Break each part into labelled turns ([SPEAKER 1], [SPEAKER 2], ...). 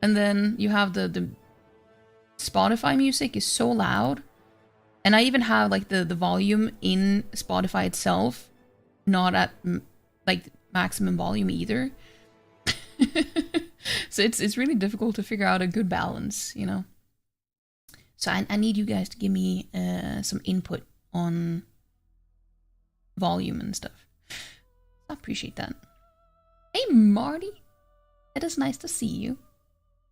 [SPEAKER 1] And then you have the Spotify music is so loud. And I even have like the volume in Spotify itself not at like maximum volume either. So it's really difficult to figure out a good balance, you know. So I need you guys to give me some input on volume and stuff. I appreciate that. Hey Marty, it is nice to see you.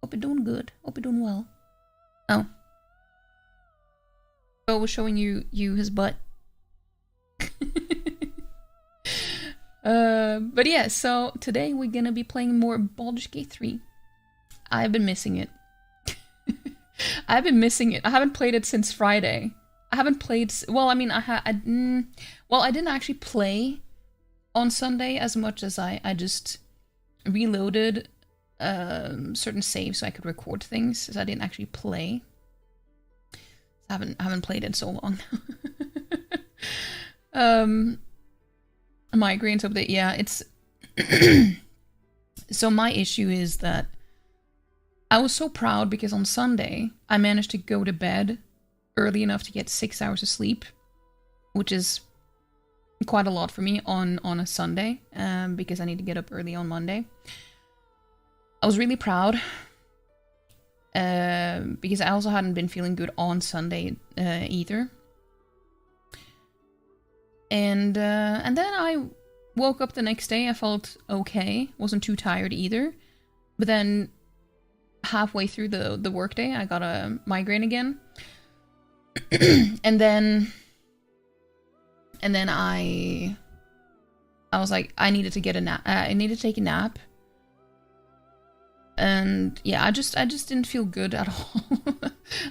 [SPEAKER 1] Hope you're doing good. Hope you're doing well. Oh, Joe was showing you his butt. But yeah, so today we're gonna be playing more Baldur's Gate 3. I've been missing it. I've been missing it. I haven't played it since Friday. I haven't played. Well, I mean, well, I didn't actually play on Sunday as much as I just reloaded certain saves so I could record things. So I didn't actually play. I haven't played it so long. Migraines update. Yeah, it's so my issue is that I was so proud because on Sunday I managed to go to bed early enough to get 6 hours of sleep, which is quite a lot for me on a Sunday, because I need to get up early on Monday. I was really proud because I also hadn't been feeling good on Sunday either. And then I woke up the next day, I felt okay, wasn't too tired either. But then halfway through the workday, I got a migraine again. and then I was like, I needed to get a nap. I needed to take a nap. And yeah, I just didn't feel good at all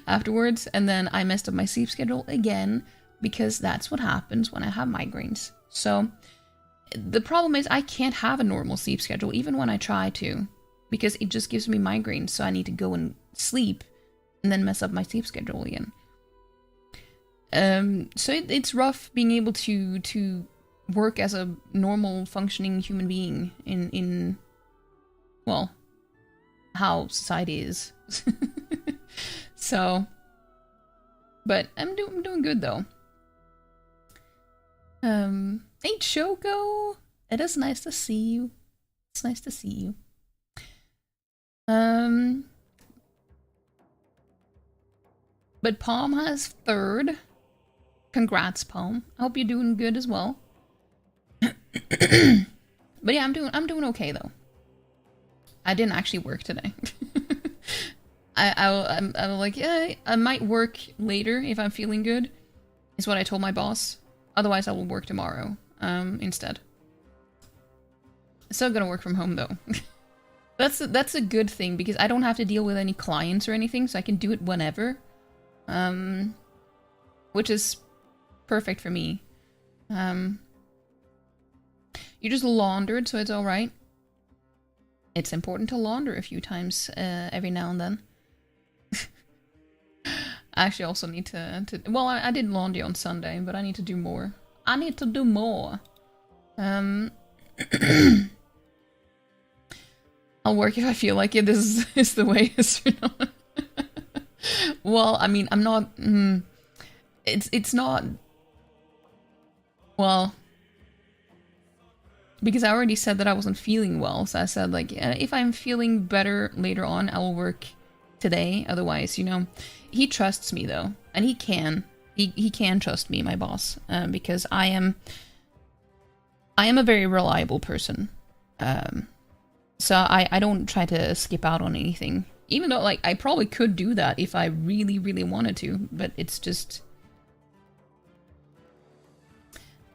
[SPEAKER 1] afterwards. And then I messed up my sleep schedule again, because that's what happens when I have migraines. So the problem is I can't have a normal sleep schedule even when I try to, because it just gives me migraines. So I need to go and sleep and then mess up my sleep schedule again. So it's rough being able to work as a normal functioning human being in well, how society is. So, but I'm doing good though. Hey Choco, it is nice to see you. It's nice to see you. But Palm has third. Congrats, Palm. I hope you're doing good as well. But yeah, I'm doing okay though. I didn't actually work today. I'm like, yeah, I might work later if I'm feeling good, is what I told my boss. Otherwise, I will work tomorrow instead. Still gonna work from home though. That's a good thing because I don't have to deal with any clients or anything, so I can do it whenever. Which is perfect for me. You just laundered, so it's alright. It's important to launder a few times every now and then. I actually also need to well, I did laundry on Sunday, but I need to do more. I need to do more. I'll work if I feel like it. This is the way it's, you know. Well, I mean, I'm not. It's not. Well, because I already said that I wasn't feeling well, so I said like, if I'm feeling better later on, I will work today. Otherwise, you know, he trusts me though, and he can trust me, my boss, because I am a very reliable person. So I don't try to skip out on anything, even though like I probably could do that if I really, really wanted to, but it's just,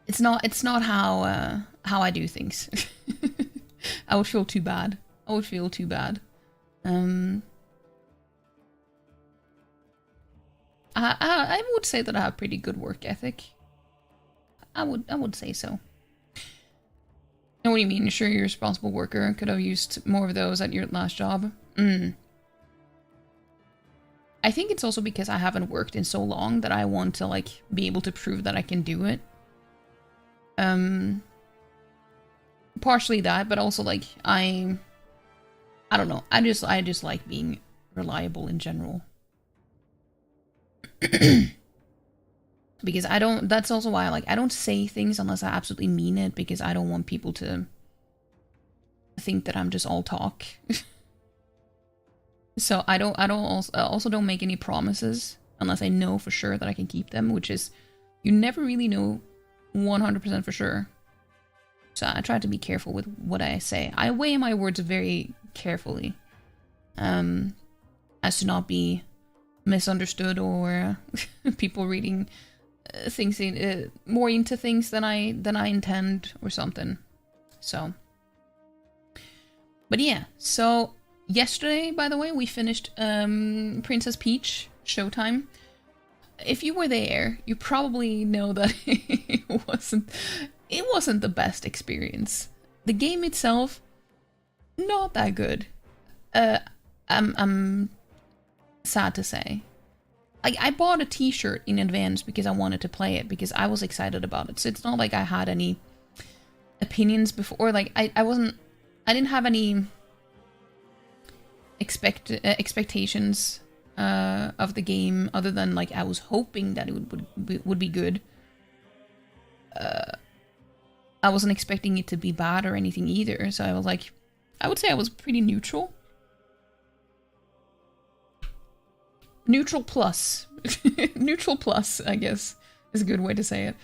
[SPEAKER 1] it's not how I do things. I would feel too bad. I would feel too bad. I would say that I have pretty good work ethic. I would say so. What do you mean? Sure, you're a responsible worker. Could have used more of those at your last job. I think it's also because I haven't worked in so long that I want to like be able to prove that I can do it. Partially that, but also like I I don't know. I just like being reliable in general. Because I don't, that's also why I don't say things unless I absolutely mean it, because I don't want people to think that I'm just all talk. So I also don't make any promises unless I know for sure that I can keep them, which is, you never really know 100% for sure. So I try to be careful with what I say. I weigh my words very carefully, as to not be misunderstood or people reading things more into things than I intend or something. So, but yeah. So yesterday, by the way, we finished Princess Peach Showtime. If you were there, you probably know that it wasn't the best experience. The game itself, not that good. I'm sad to say. I bought a t-shirt in advance because I wanted to play it, because I was excited about it. So it's not like I had any opinions before. Like I didn't have any expectations of the game, other than like I was hoping that it would be good. I wasn't expecting it to be bad or anything either. So I was like, I would say I was pretty neutral. Neutral plus. Neutral plus, I guess, is a good way to say it.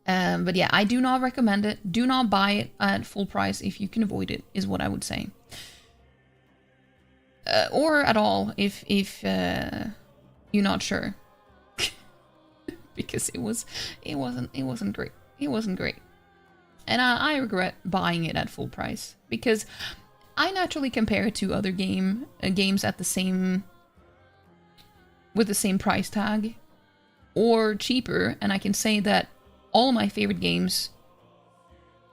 [SPEAKER 1] But yeah, I do not recommend it. Do not buy it at full price if you can avoid it, is what I would say. Or at all, if you're not sure. Because it wasn't great. It wasn't great. And I regret buying it at full price, because I naturally compare it to other games at the same, with the same price tag or cheaper, and I can say that all my favorite games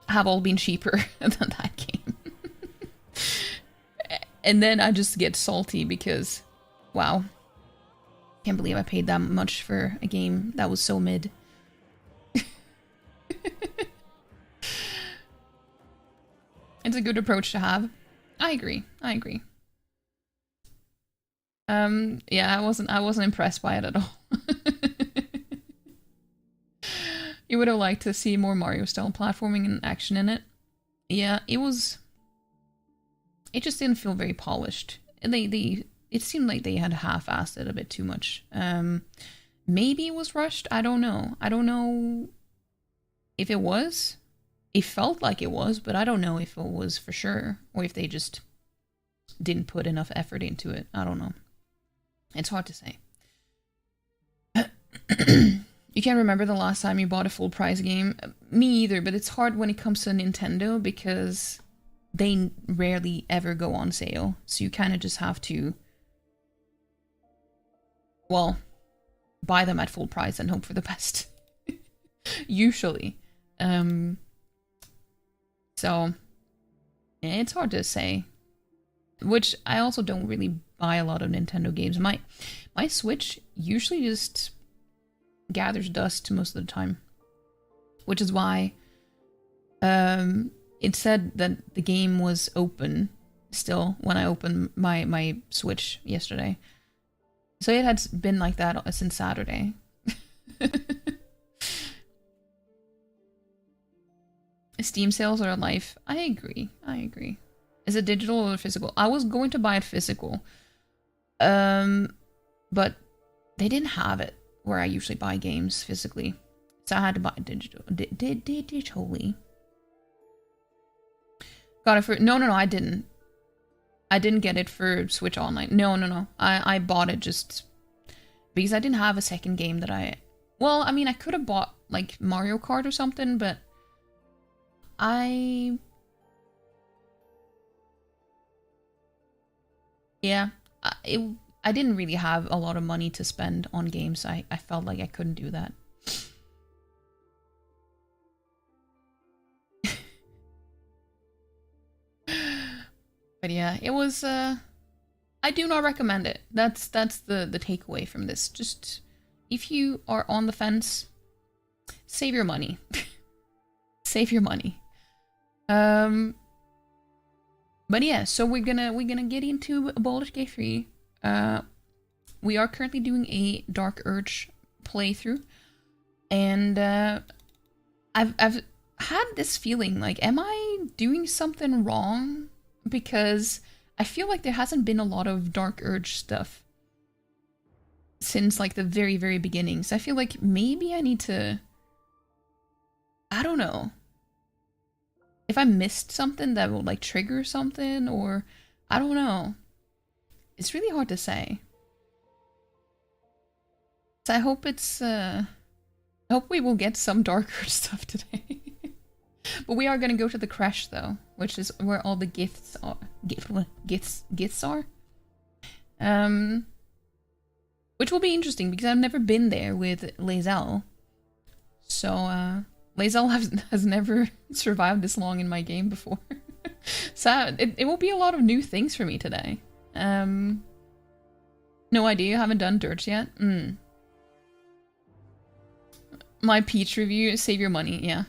[SPEAKER 1] have all been cheaper than that game. And then I just get salty because, wow, can't believe I paid that much for a game that was so mid. It's a good approach to have. I agree. Yeah, I wasn't impressed by it at all. You would have liked to see more Mario-style platforming and action in it. Yeah, it just didn't feel very polished. And it seemed like they had half-assed it a bit too much. Maybe it was rushed. I don't know. I don't know if it was. It felt like it was, but I don't know if it was for sure, or if they just didn't put enough effort into it. I don't know. It's hard to say. You can't remember the last time you bought a full price game? Me either, but it's hard when it comes to Nintendo, because they rarely ever go on sale. So you kind of just have to, well, buy them at full price and hope for the best. Usually. So, yeah, it's hard to say. Which, I also don't really buy a lot of Nintendo games. My Switch usually just gathers dust most of the time. Which is why it said that the game was open still when I opened my Switch yesterday. So it had been like that since Saturday. Steam sales are life. I agree. Is it digital or physical? I was going to buy it physical. But they didn't have it where I usually buy games physically. So I had to buy it digitally. Got it for... No, I didn't. I didn't get it for Switch Online. No. I bought it just because I didn't have a second game that I... Well, I mean, I could have bought, like, Mario Kart or something, but I didn't really have a lot of money to spend on games. I felt like I couldn't do that. But yeah, it was I do not recommend it. That's the takeaway from this. Just, if you are on the fence, save your money. Save your money. But yeah, so we're gonna get into Baldur's Gate 3. We are currently doing a Dark Urge playthrough, and I've had this feeling like, am I doing something wrong? Because I feel like there hasn't been a lot of Dark Urge stuff since like the very, very beginning. So I feel like maybe I need to, I don't know, if I missed something that will like trigger something, or I don't know. It's really hard to say. So I hope it's I hope we will get some Dark Urge stuff today. But we are gonna go to the crash though, which is where all the gifts are. Gifts are. Which will be interesting because I've never been there with Lae'zel. So Lae'zel has never survived this long in my game before. So it will be a lot of new things for me today. No idea, haven't done Dirge yet. My Peach review, save your money, yeah.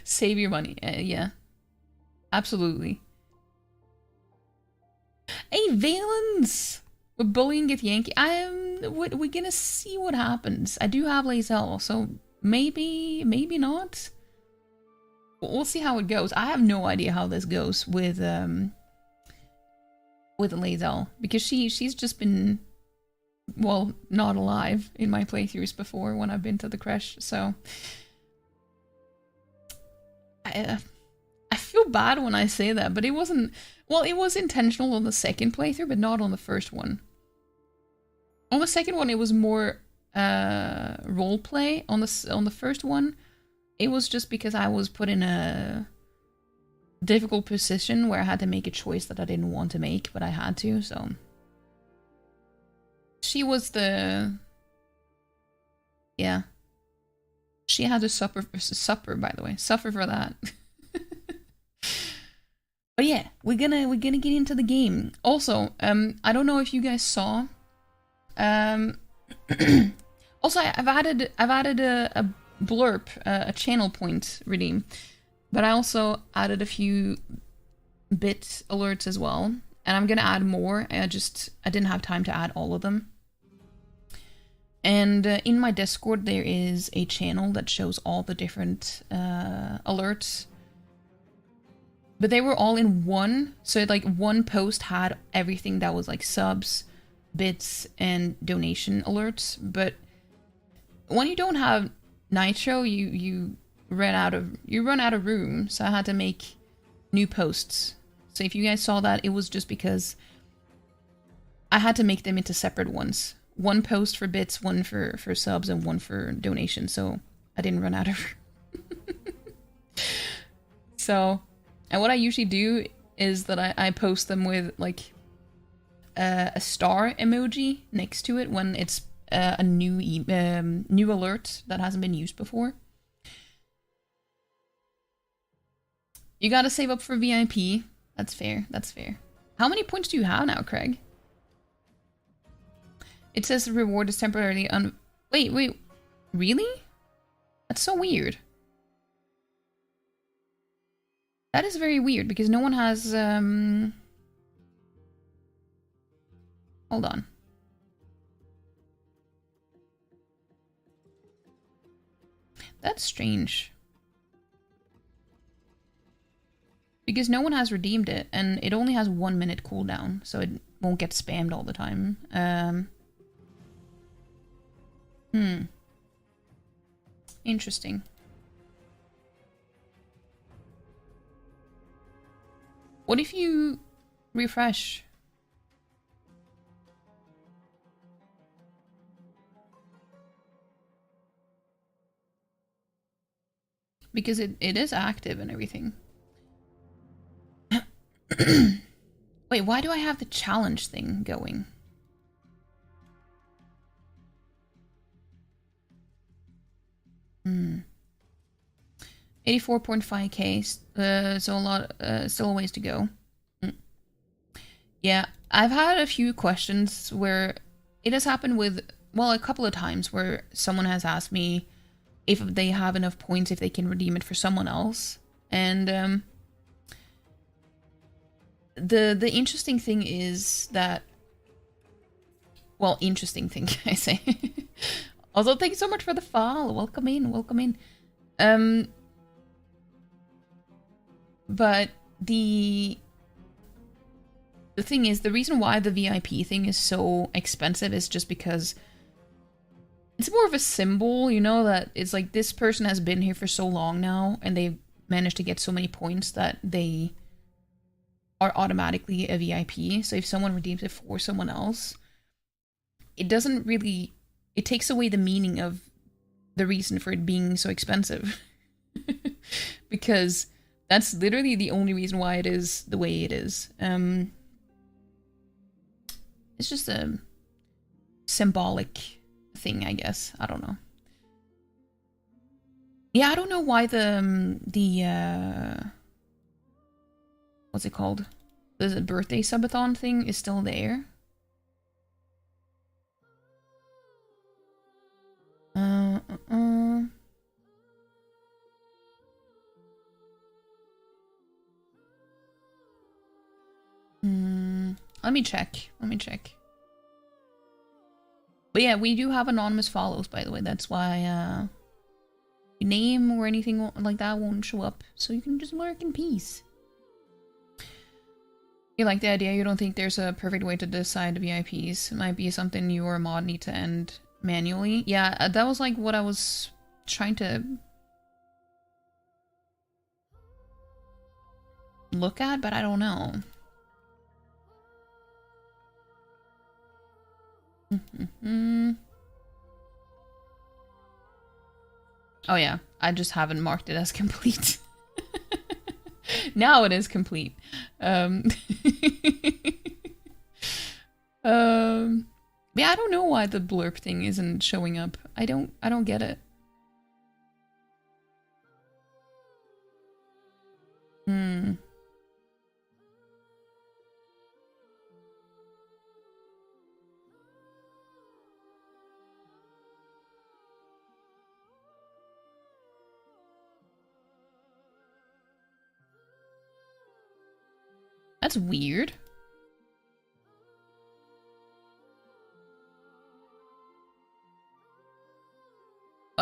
[SPEAKER 1] Save your money, yeah. Absolutely. Hey, Valence! We're bullying at Yankee. We're gonna see what happens. I do have Lae'zel, so maybe not. We'll see how it goes. I have no idea how this goes with Lae'zel, because she's just been, well, not alive in my playthroughs before when I've been to the crash, so I feel bad when I say that, but it wasn't, well, it was intentional on the second playthrough, but not on the first one. On the second one, it was more roleplay. On the first one, it was just because I was put in a difficult position where I had to make a choice that I didn't want to make, but I had to, so. She was the... Yeah. She had to suffer, by the way. Suffer for that. But yeah, we're gonna get into the game. Also, I don't know if you guys saw. Also, I've added a blurb, a channel point redeem, but I also added a few bit alerts as well, and I'm gonna add more. I didn't have time to add all of them. And in my Discord, there is a channel that shows all the different alerts. But they were all in one, so like one post had everything that was like subs, bits, and donation alerts. But when you don't have Nitro, you run out of room, so I had to make new posts. So if you guys saw that, it was just because I had to make them into separate ones. One post for bits, one for subs, and one for donations, so I didn't run out of room. So, and what I usually do is that I post them with like a star emoji next to it when it's a new alert that hasn't been used before. You gotta save up for VIP. That's fair, that's fair. How many points do you have now, Craig? It says the reward is temporarily Wait, really? That's so weird. That is very weird, because no one has, Hold on. That's strange. Because no one has redeemed it, and it only has 1 minute cooldown, so it won't get spammed all the time. Interesting. What if you refresh? Because it is active and everything. Wait, why do I have the challenge thing going? Hmm. 84.5k, so a lot, still a ways to go. Yeah, I've had a few questions where it has happened with, well, a couple of times where someone has asked me if they have enough points, if they can redeem it for someone else. And The interesting thing is that, well, interesting thing I say. Also, thank you so much for the follow. Welcome in, welcome in. But the thing is, the reason why the VIP thing is so expensive is just because it's more of a symbol, you know, that it's like this person has been here for so long now and they've managed to get so many points that they are automatically a VIP. So if someone redeems it for someone else, it doesn't really, it takes away the meaning of the reason for it being so expensive. Because that's literally the only reason why it is the way it is. It's just a symbolic thing, I guess. I don't know. Yeah, I don't know why the what's it called? The birthday subathon thing is still there. Let me check. Let me check. But yeah, we do have anonymous follows, by the way. That's why your name or anything like that won't show up. So you can just lurk in peace. You like the idea? You don't think there's a perfect way to decide the VIPs? It might be something you or a mod need to end manually. Yeah, that was like what I was trying to look at, but I don't know. Oh yeah, I just haven't marked it as complete. Now it is complete. Yeah, I don't know why the blurb thing isn't showing up. I don't get it. That's weird.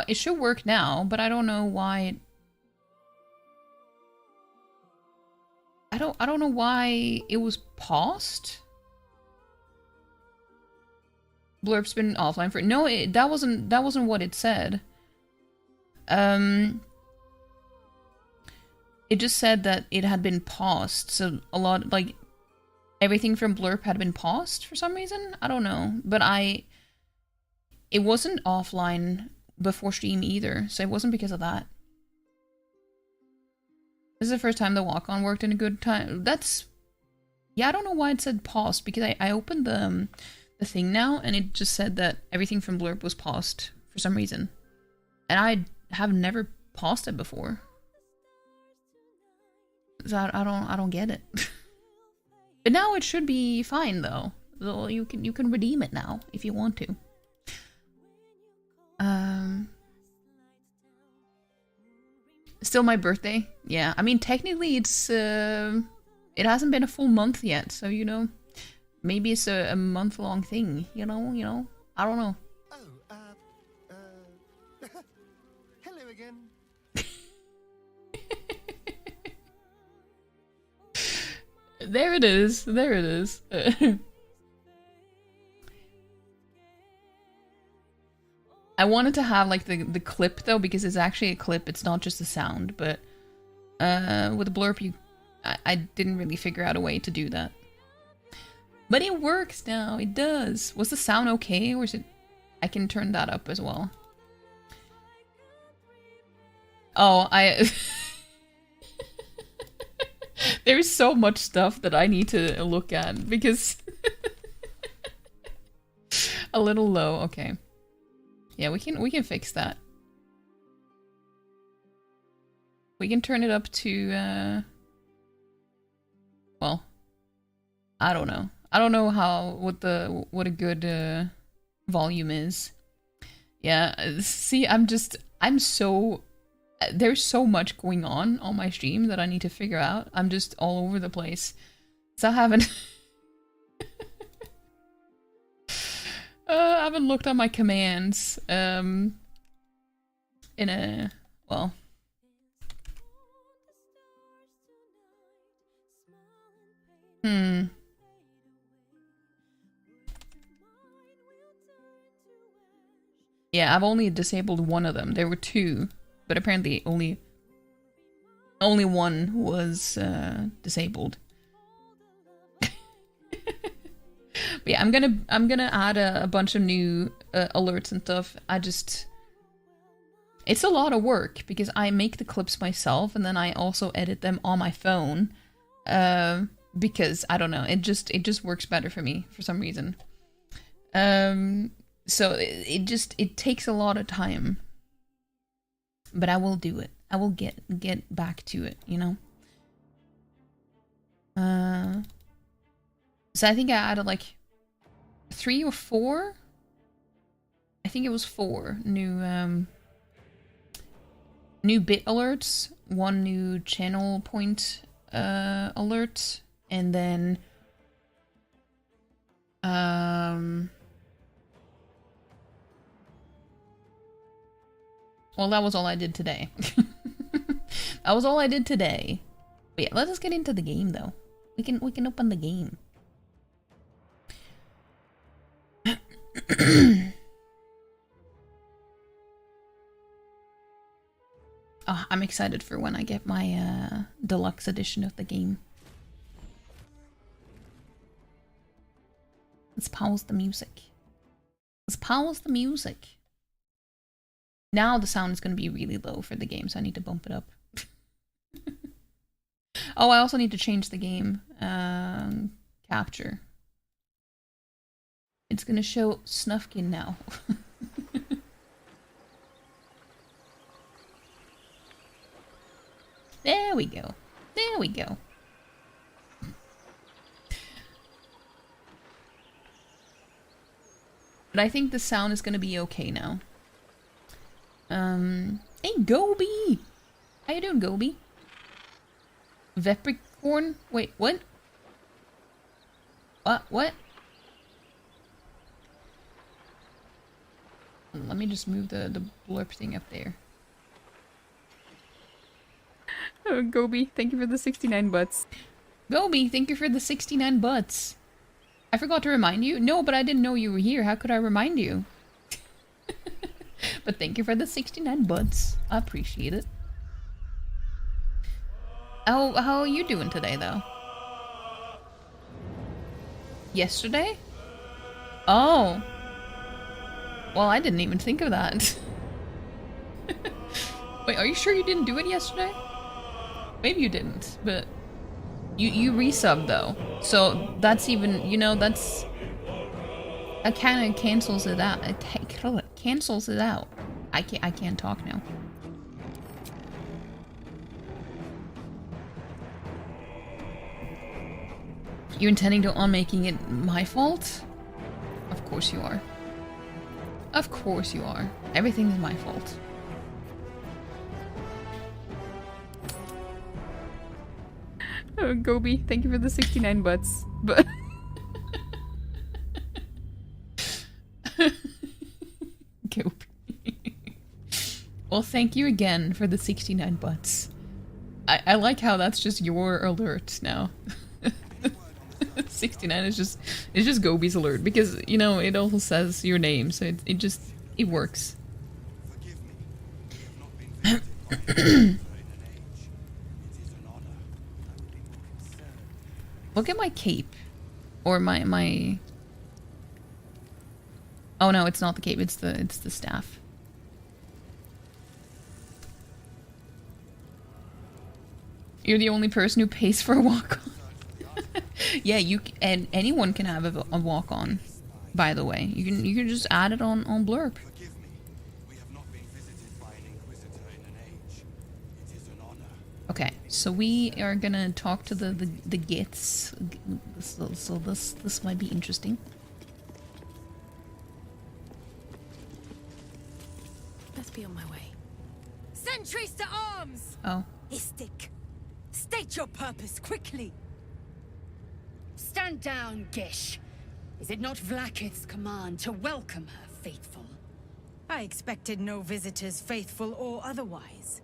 [SPEAKER 1] It should work now, but I don't know why. I don't know why it was paused. Blurb's been offline for no. That wasn't what it said. It just said that it had been paused. So a lot, like, everything from Blurb had been paused for some reason. I don't know, but it wasn't offline before stream either, so it wasn't because of that. This is the first time the walk-on worked in a good time. That's, yeah, I don't know why it said paused, because I opened the thing now, and it just said that everything from Blurb was paused for some reason. And I have never paused it before. So I don't get it. But now it should be fine though. So you can redeem it now if you want to. Still my birthday. Yeah, I mean technically it's it hasn't been a full month yet, so you know, maybe it's a month-long thing. You know, I don't know.
[SPEAKER 2] Hello again.
[SPEAKER 1] There it is. There it is. I wanted to have like the clip though, because it's actually a clip. It's not just a sound, but with the blurb, I didn't really figure out a way to do that. But it works now. It does. Was the sound okay, or is it? I can turn that up as well. Oh, There's so much stuff that I need to look at because a little low. Okay. Yeah, we can fix that. We can turn it up to well, I don't know. I don't know what a good volume is. Yeah, see, there's so much going on my stream that I need to figure out. I'm just all over the place. So I haven't... I haven't looked at my commands, in a... well... Yeah, I've only disabled one of them. There were two, but apparently only one was disabled. But yeah, I'm gonna add a bunch of new alerts and stuff. It's a lot of work because I make the clips myself and then I also edit them on my phone. Because I don't know, it just works better for me for some reason. So it takes a lot of time. But I will do it. I will get back to it, you know? So I think I added like 3 or 4? I think it was 4 new bit alerts, 1 new channel point alert, and then well, that was all I did today. That was all I did today. But yeah, let us get into the game though. We can open the game. Oh, I'm excited for when I get my deluxe edition of the game. Let's pause the music. Let's pause the music. Now the sound is going to be really low for the game, so I need to bump it up. Oh, I also need to change the game capture. It's going to show Snufkin now. There we go. There we go. But I think the sound is going to be okay now. Hey, Gobi! How you doing, Gobi? Vepricorn? Wait, what? What? Let me just move the blurb thing up there. Oh, Gobi, thank you for the 69 butts. Gobi, thank you for the 69 butts. I forgot to remind you. No, but I didn't know you were here. How could I remind you? But thank you for the 69 butts. I appreciate it. How are you doing today, though? Yesterday? Oh. Well, I didn't even think of that. Wait, are you sure you didn't do it yesterday? Maybe you didn't, but you resubbed though. So that's even, you know, that's... That kind of cancels it out. It cancels it out. I can't talk now. You intending on making it my fault? Of course you are. Of course you are. Everything is my fault. Oh, Gobi, thank you for the 69 butts. But Gobi. Well, thank you again for the 69 butts. I like how that's just your alert now. 69 is just Gobi's alert because, you know, it also says your name, so it works. Look at my cape. Or my Oh no, it's not the cape, it's the staff. You're the only person who pays for a walk-on. Yeah, and anyone can have a walk-on, by the way. You can just add it on Blurb. Okay, so we are gonna talk to the gits. So this might be interesting.
[SPEAKER 3] Let's be on my way. Sentries to arms!
[SPEAKER 1] Oh.
[SPEAKER 3] Istik, state your purpose quickly. Stand down, Gish. Is it not Vlaakith's command to welcome her faithful?
[SPEAKER 4] I expected no visitors, faithful or otherwise.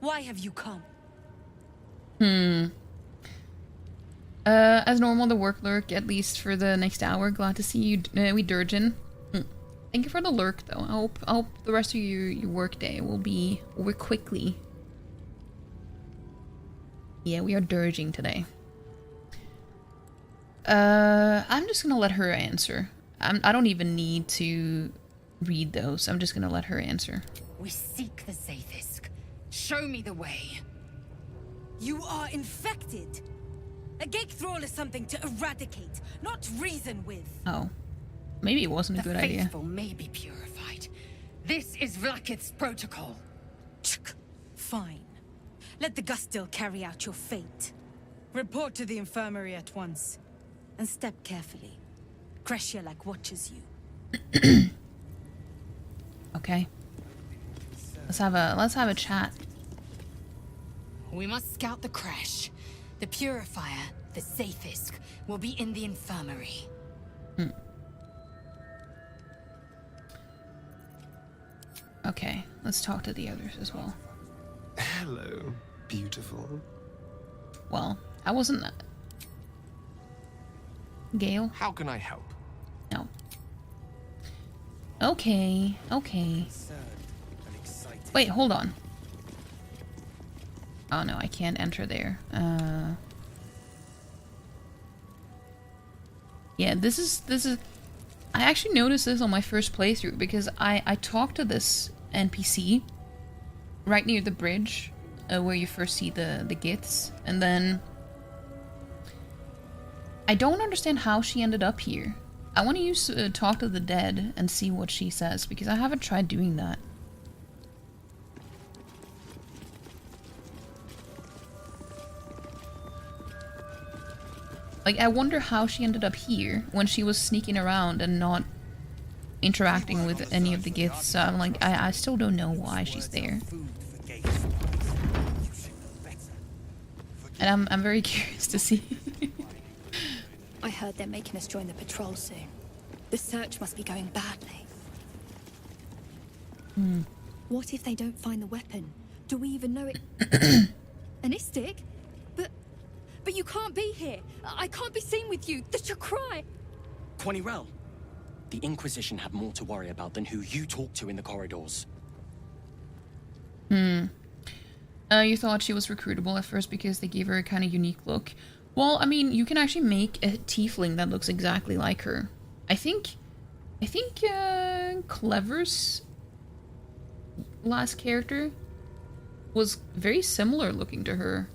[SPEAKER 4] Why have you come?
[SPEAKER 1] As normal, the work lurk, at least for the next hour. Glad to see you, we Durgeon. Thank you for the lurk, though. I hope the rest of your work day will be over quickly. Yeah, we are dirging today. I'm just gonna let her answer. I don't even need to read those. I'm just gonna let her answer.
[SPEAKER 3] We seek the Zaithisk. Show me the way.
[SPEAKER 4] You are infected. A gate thrall is something to eradicate, not reason with.
[SPEAKER 1] Oh. Maybe it wasn't a
[SPEAKER 3] The
[SPEAKER 1] good idea.
[SPEAKER 3] faithful may be purified. This is Vlaakith's protocol.
[SPEAKER 4] Fine. Let the Gustil carry out your fate. Report to the infirmary at once. And step carefully. Kreshia watches you.
[SPEAKER 1] Okay. Let's have a chat.
[SPEAKER 3] We must scout the crash. The purifier, the Zaithisk, will be in the infirmary.
[SPEAKER 1] Okay, let's talk to the others as well.
[SPEAKER 2] Hello, beautiful.
[SPEAKER 1] Well, I wasn't... Gale?
[SPEAKER 2] How can I help?
[SPEAKER 1] No. Okay, okay. Wait, hold on. Oh no, I can't enter there. Yeah, this is... I actually noticed this on my first playthrough because I talked to this NPC right near the bridge where you first see the Giths, and then I don't understand how she ended up here. I want to use Talk to the Dead and see what she says because I haven't tried doing that. Like, I wonder how she ended up here when she was sneaking around and not interacting with any of the Giths. So I'm like, I still don't know why she's there. And I'm very curious to see.
[SPEAKER 5] I heard they're making us join the patrol soon. The search must be going badly. What if they don't find the weapon? Do we even know it? An Istik? But you can't be here. I can't be seen with you. The Chakrai.
[SPEAKER 6] Quanirel, the Inquisition have more to worry about than who you talk to in the corridors.
[SPEAKER 1] You thought she was recruitable at first because they gave her a kind of unique look. Well, I mean, you can actually make a tiefling that looks exactly like her. I think Clever's last character was very similar looking to her.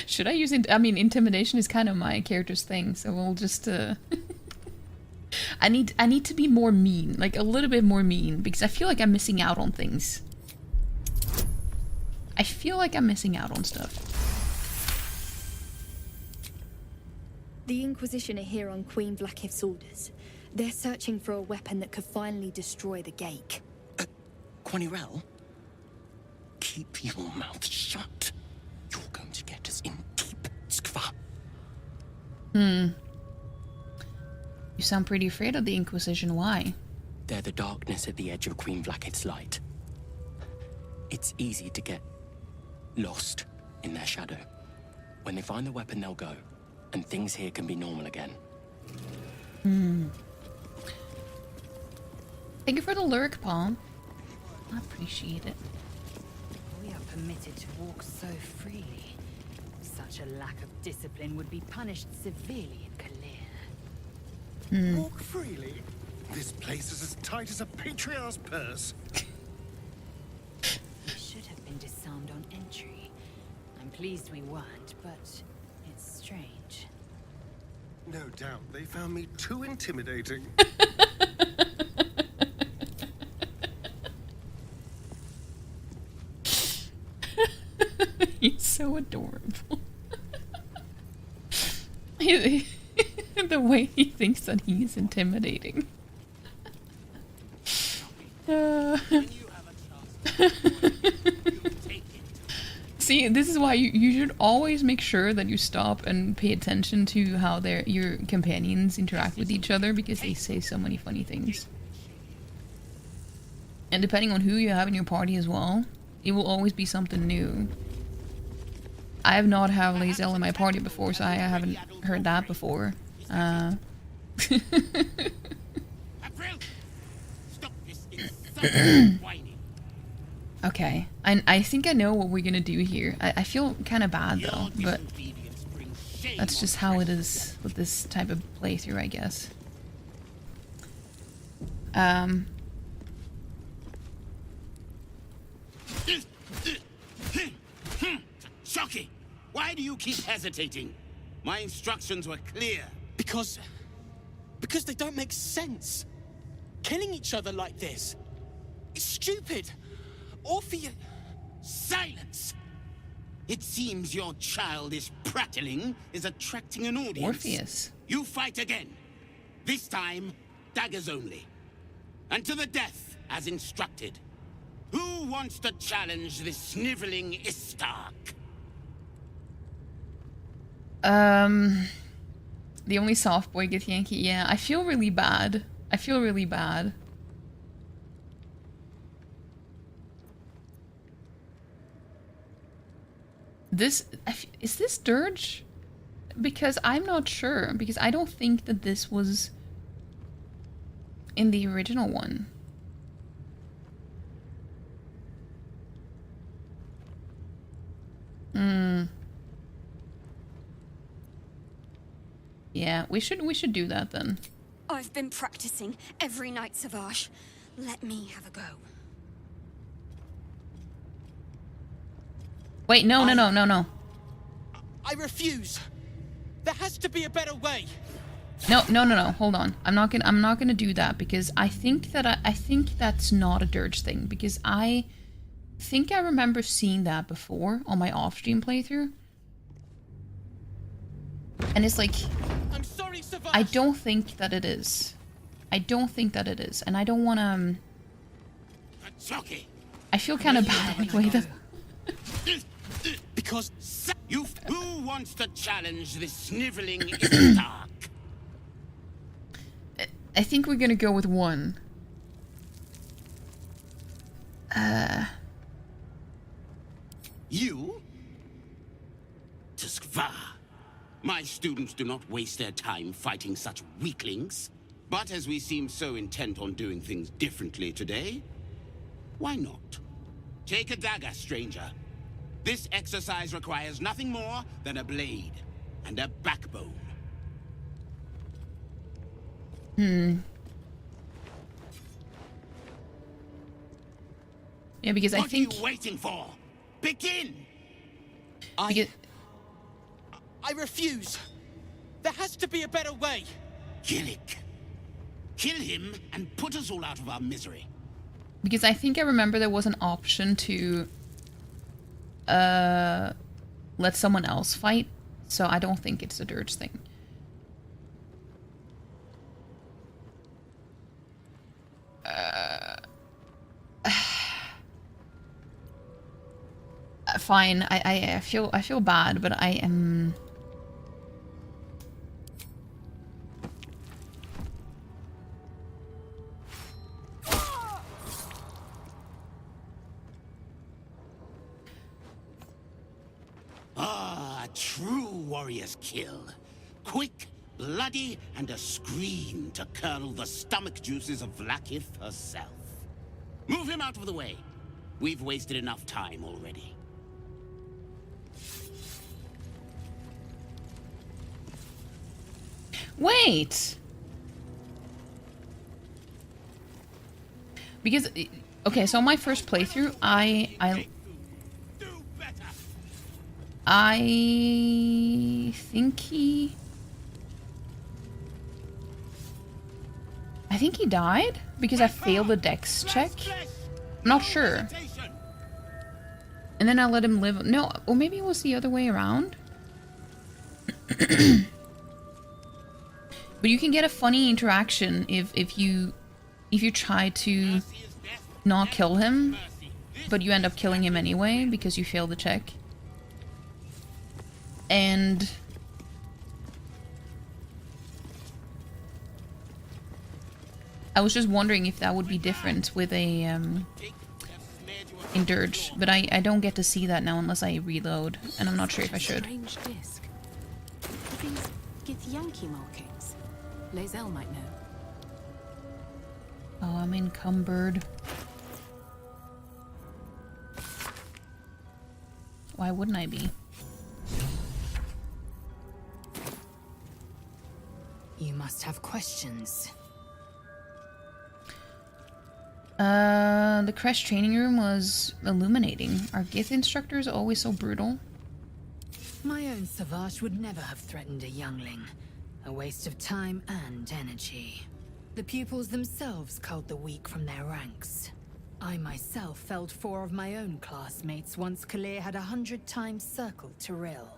[SPEAKER 1] Should I use it? I mean, intimidation is kind of my character's thing, so we'll just, I need to be more mean, like a little bit more mean, because I feel like I'm missing out on things. I feel like I'm missing out on stuff.
[SPEAKER 5] The Inquisition are here on Queen Vlaakith's orders. They're searching for a weapon that could finally destroy the gate.
[SPEAKER 6] Quanirel, keep your mouth shut. You're going to get us in deep, Skva.
[SPEAKER 1] You sound pretty afraid of the Inquisition. Why?
[SPEAKER 6] They're the darkness at the edge of Queen Vlaakith's light. It's easy to get lost in their shadow. When they find the weapon, they'll go, and things here can be normal again.
[SPEAKER 1] Thank you for the lurk, Paul. I appreciate it.
[SPEAKER 7] We are permitted to walk so freely. Such a lack of discipline would be punished severely in Kalir.
[SPEAKER 2] Walk freely. This place is as tight as a patriarch's purse.
[SPEAKER 7] We should have been disarmed on entry. I'm pleased we weren't, but it's strange.
[SPEAKER 2] No doubt they found me too intimidating.
[SPEAKER 1] He's so adorable. The way he thinks that he's intimidating. See, this is why you should always make sure that you stop and pay attention to how your companions interact with each other, because they say so many funny things. And depending on who you have in your party as well, it will always be something new. I have not had Lae'zel in my party before, so I haven't heard that before. Okay, I think I know what we're gonna do here. I feel kind of bad though, but that's just how it is with this type of playthrough, I guess.
[SPEAKER 8] Shocky! Why do you keep hesitating? My instructions were clear.
[SPEAKER 6] Because they don't make sense. Killing each other like this, it's stupid. Or for you.
[SPEAKER 8] Silence! It seems your childish prattling is attracting an audience.
[SPEAKER 1] Orpheus.
[SPEAKER 8] You fight again. This time, daggers only. And to the death, as instructed. Who wants to challenge this sniveling Istark?
[SPEAKER 1] The only soft boy gets Yankee. Yeah, I feel really bad. I feel really bad. Is this Dirge? Because I'm not sure. Because I don't think that this was in the original one. Yeah, we should do that then.
[SPEAKER 5] I've been practicing every night, Savage. Let me have a go.
[SPEAKER 1] Wait, no.
[SPEAKER 6] I refuse. There has to be a better way.
[SPEAKER 1] No. Hold on. I'm not gonna do that, because I think that's not a Dirge thing, because I think I remember seeing that before on my off-stream playthrough. And it's like,
[SPEAKER 6] I'm sorry, Savage.
[SPEAKER 1] I don't think that it is. And I don't wanna... I feel kind of bad anyway, though.
[SPEAKER 6] Because
[SPEAKER 8] Who wants to challenge this sniveling Istark?
[SPEAKER 1] I think we're gonna go with one.
[SPEAKER 8] You? Tuskva. My students do not waste their time fighting such weaklings. But as we seem so intent on doing things differently today, why not? Take a dagger, stranger. This exercise requires nothing more than a blade and a backbone.
[SPEAKER 1] Yeah, because I think...
[SPEAKER 8] What are you waiting for? Begin!
[SPEAKER 1] Because...
[SPEAKER 6] I refuse. There has to be a better way.
[SPEAKER 8] Gillick. Kill him and put us all out of our misery.
[SPEAKER 1] Because I think I remember there was an option to let someone else fight, so I don't think it's a Dirge thing. Fine. I feel bad, but I am...
[SPEAKER 8] Ah, a true warrior's kill. Quick, bloody, and a scream to curdle the stomach juices of Vlaakith herself. Move him out of the way. We've wasted enough time already.
[SPEAKER 1] Wait! Because, okay, so my first playthrough, I think he died because I failed the dex check. I'm not sure. And then I let him live. No, or maybe it was the other way around. But you can get a funny interaction if you try to not kill him. but you end up killing him anyway because you failed the check. And I was just wondering if that would be different with a in Dirge, but I don't get to see that now unless I reload, and I'm not sure if I should.
[SPEAKER 9] Strange disc. Are these Githyanki markings? Lae'zel might know.
[SPEAKER 1] Oh, I'm encumbered. Why wouldn't I be?
[SPEAKER 3] You must have questions.
[SPEAKER 1] The crash training room was illuminating. Are Gith instructors always so brutal?
[SPEAKER 3] My own Savage would never have threatened a youngling. A waste of time and energy. The pupils themselves culled the weak from their ranks. I myself felled 4 of my own classmates once Kalir had 100 times circled Tyrell.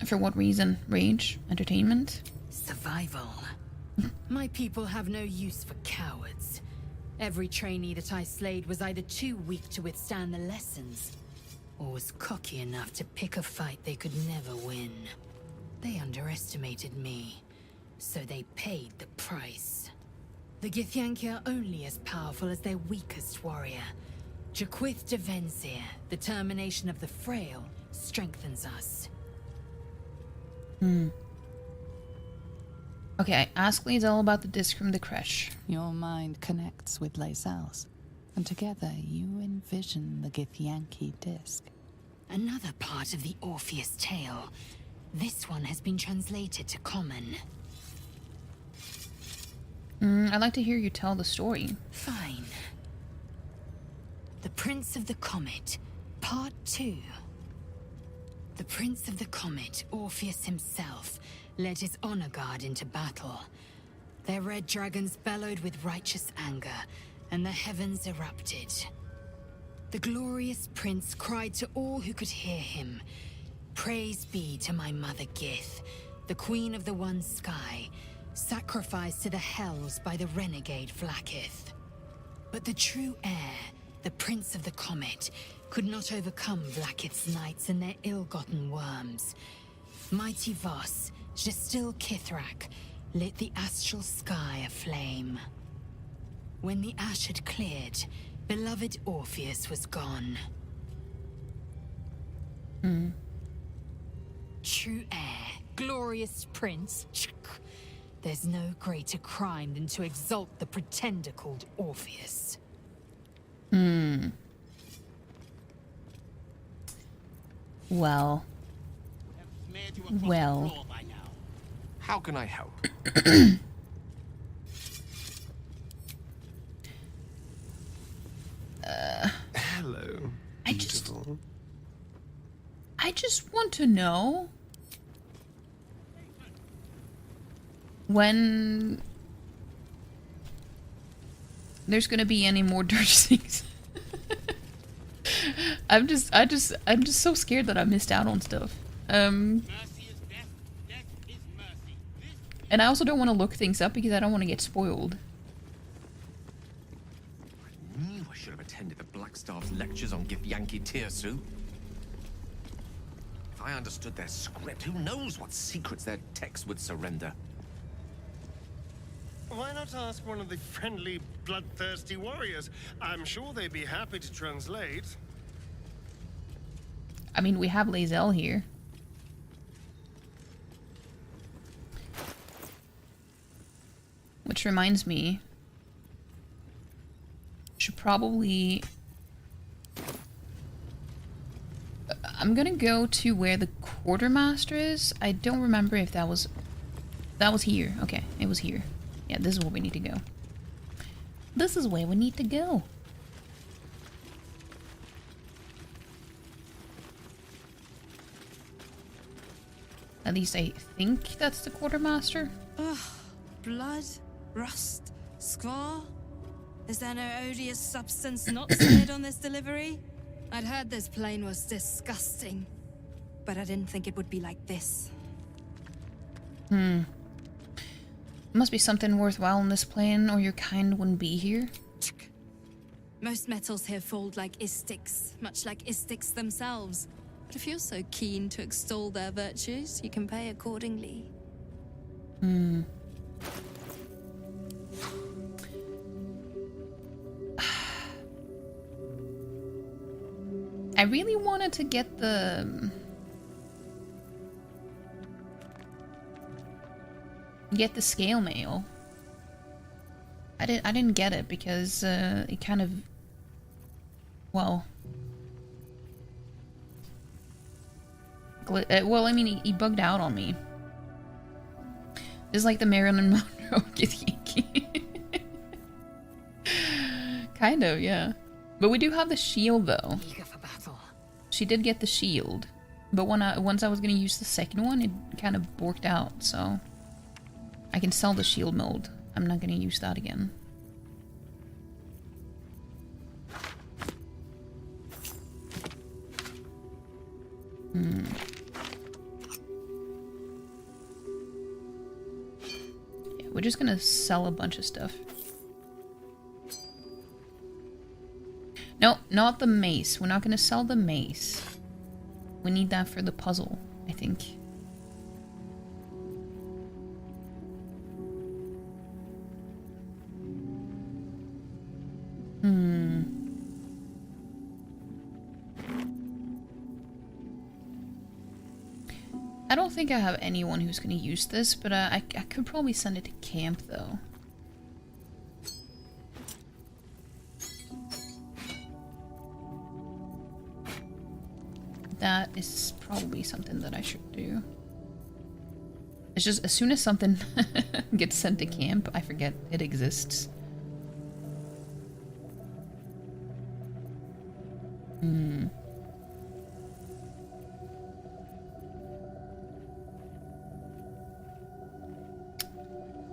[SPEAKER 1] For what reason? Rage? Entertainment?
[SPEAKER 3] Survival. My people have no use for cowards. Every trainee that I slayed was either too weak to withstand the lessons, or was cocky enough to pick a fight they could never win. They underestimated me, so they paid the price. The Githyanki are only as powerful as their weakest warrior. Jaquith de Venzir, the termination of the frail, strengthens us.
[SPEAKER 1] Okay, ask Lae'zel about the disc from the creche.
[SPEAKER 9] Your mind connects with Lae'zel's, and together you envision the Githyanki disc.
[SPEAKER 3] Another part of the Orpheus tale. This one has been translated to Common.
[SPEAKER 1] I'd like to hear you tell the story.
[SPEAKER 3] Fine. The Prince of the Comet, Part 2. The Prince of the Comet, Orpheus himself, led his honor guard into battle. Their red dragons bellowed with righteous anger, and the heavens erupted. The glorious prince cried to all who could hear him, "Praise be to my mother Gith, the queen of the one sky, sacrificed to the hells by the renegade Vlaakith." But the true heir, the Prince of the Comet, could not overcome Vlaakith's knights and their ill-gotten worms. Mighty Voss, Gestil Kithrak, lit the astral sky aflame. When the ash had cleared, beloved Orpheus was gone. True heir, glorious prince. There's no greater crime than to exalt the pretender called Orpheus.
[SPEAKER 1] Well. Well.
[SPEAKER 10] How can I help? Hello.
[SPEAKER 1] I just want to know when there's gonna be any more Dirge things. I'm just so scared that I missed out on stuff. And I also don't want to look things up because I don't want to get spoiled.
[SPEAKER 10] I knew I should have attended the Black Staff's lectures on Githyanki Tirsu. If I understood their script, who knows what secrets their text would surrender.
[SPEAKER 2] Why not ask one of the friendly, bloodthirsty warriors? I'm sure they'd be happy to translate.
[SPEAKER 1] I mean, we have Lae'zel here. Which reminds me, should probably... I'm gonna go to where the quartermaster is. I don't remember if that was here. Okay, it was here. Yeah, this is where we need to go. This is where we need to go. At least I think that's the quartermaster.
[SPEAKER 4] Ugh, blood, rust, scar. Is there no odious substance not smeared on this delivery? I'd heard this plane was disgusting, but I didn't think it would be like this.
[SPEAKER 1] Must be something worthwhile on this plane, or your kind wouldn't be here.
[SPEAKER 5] Most metals here fold like istics, much like istics themselves. But if you're so keen to extol their virtues, you can pay accordingly.
[SPEAKER 1] I really wanted to get the scale mail. I didn't get it because it kind of, well, I mean, he bugged out on me. It's like the Marilyn Monroe Githyanki. Kind of, yeah. But we do have the shield, though.
[SPEAKER 3] Eager for battle.
[SPEAKER 1] She did get the shield, but once I was gonna use the second one, it kind of borked out. So I can sell the shield mold. I'm not gonna use that again. Yeah, we're just gonna sell a bunch of stuff. No, not the mace. We're not gonna sell the mace. We need that for the puzzle, I think. I don't think I have anyone who's gonna use this, but I could probably send it to camp, though. That is probably something that I should do. It's just, as soon as something gets sent to camp, I forget it exists.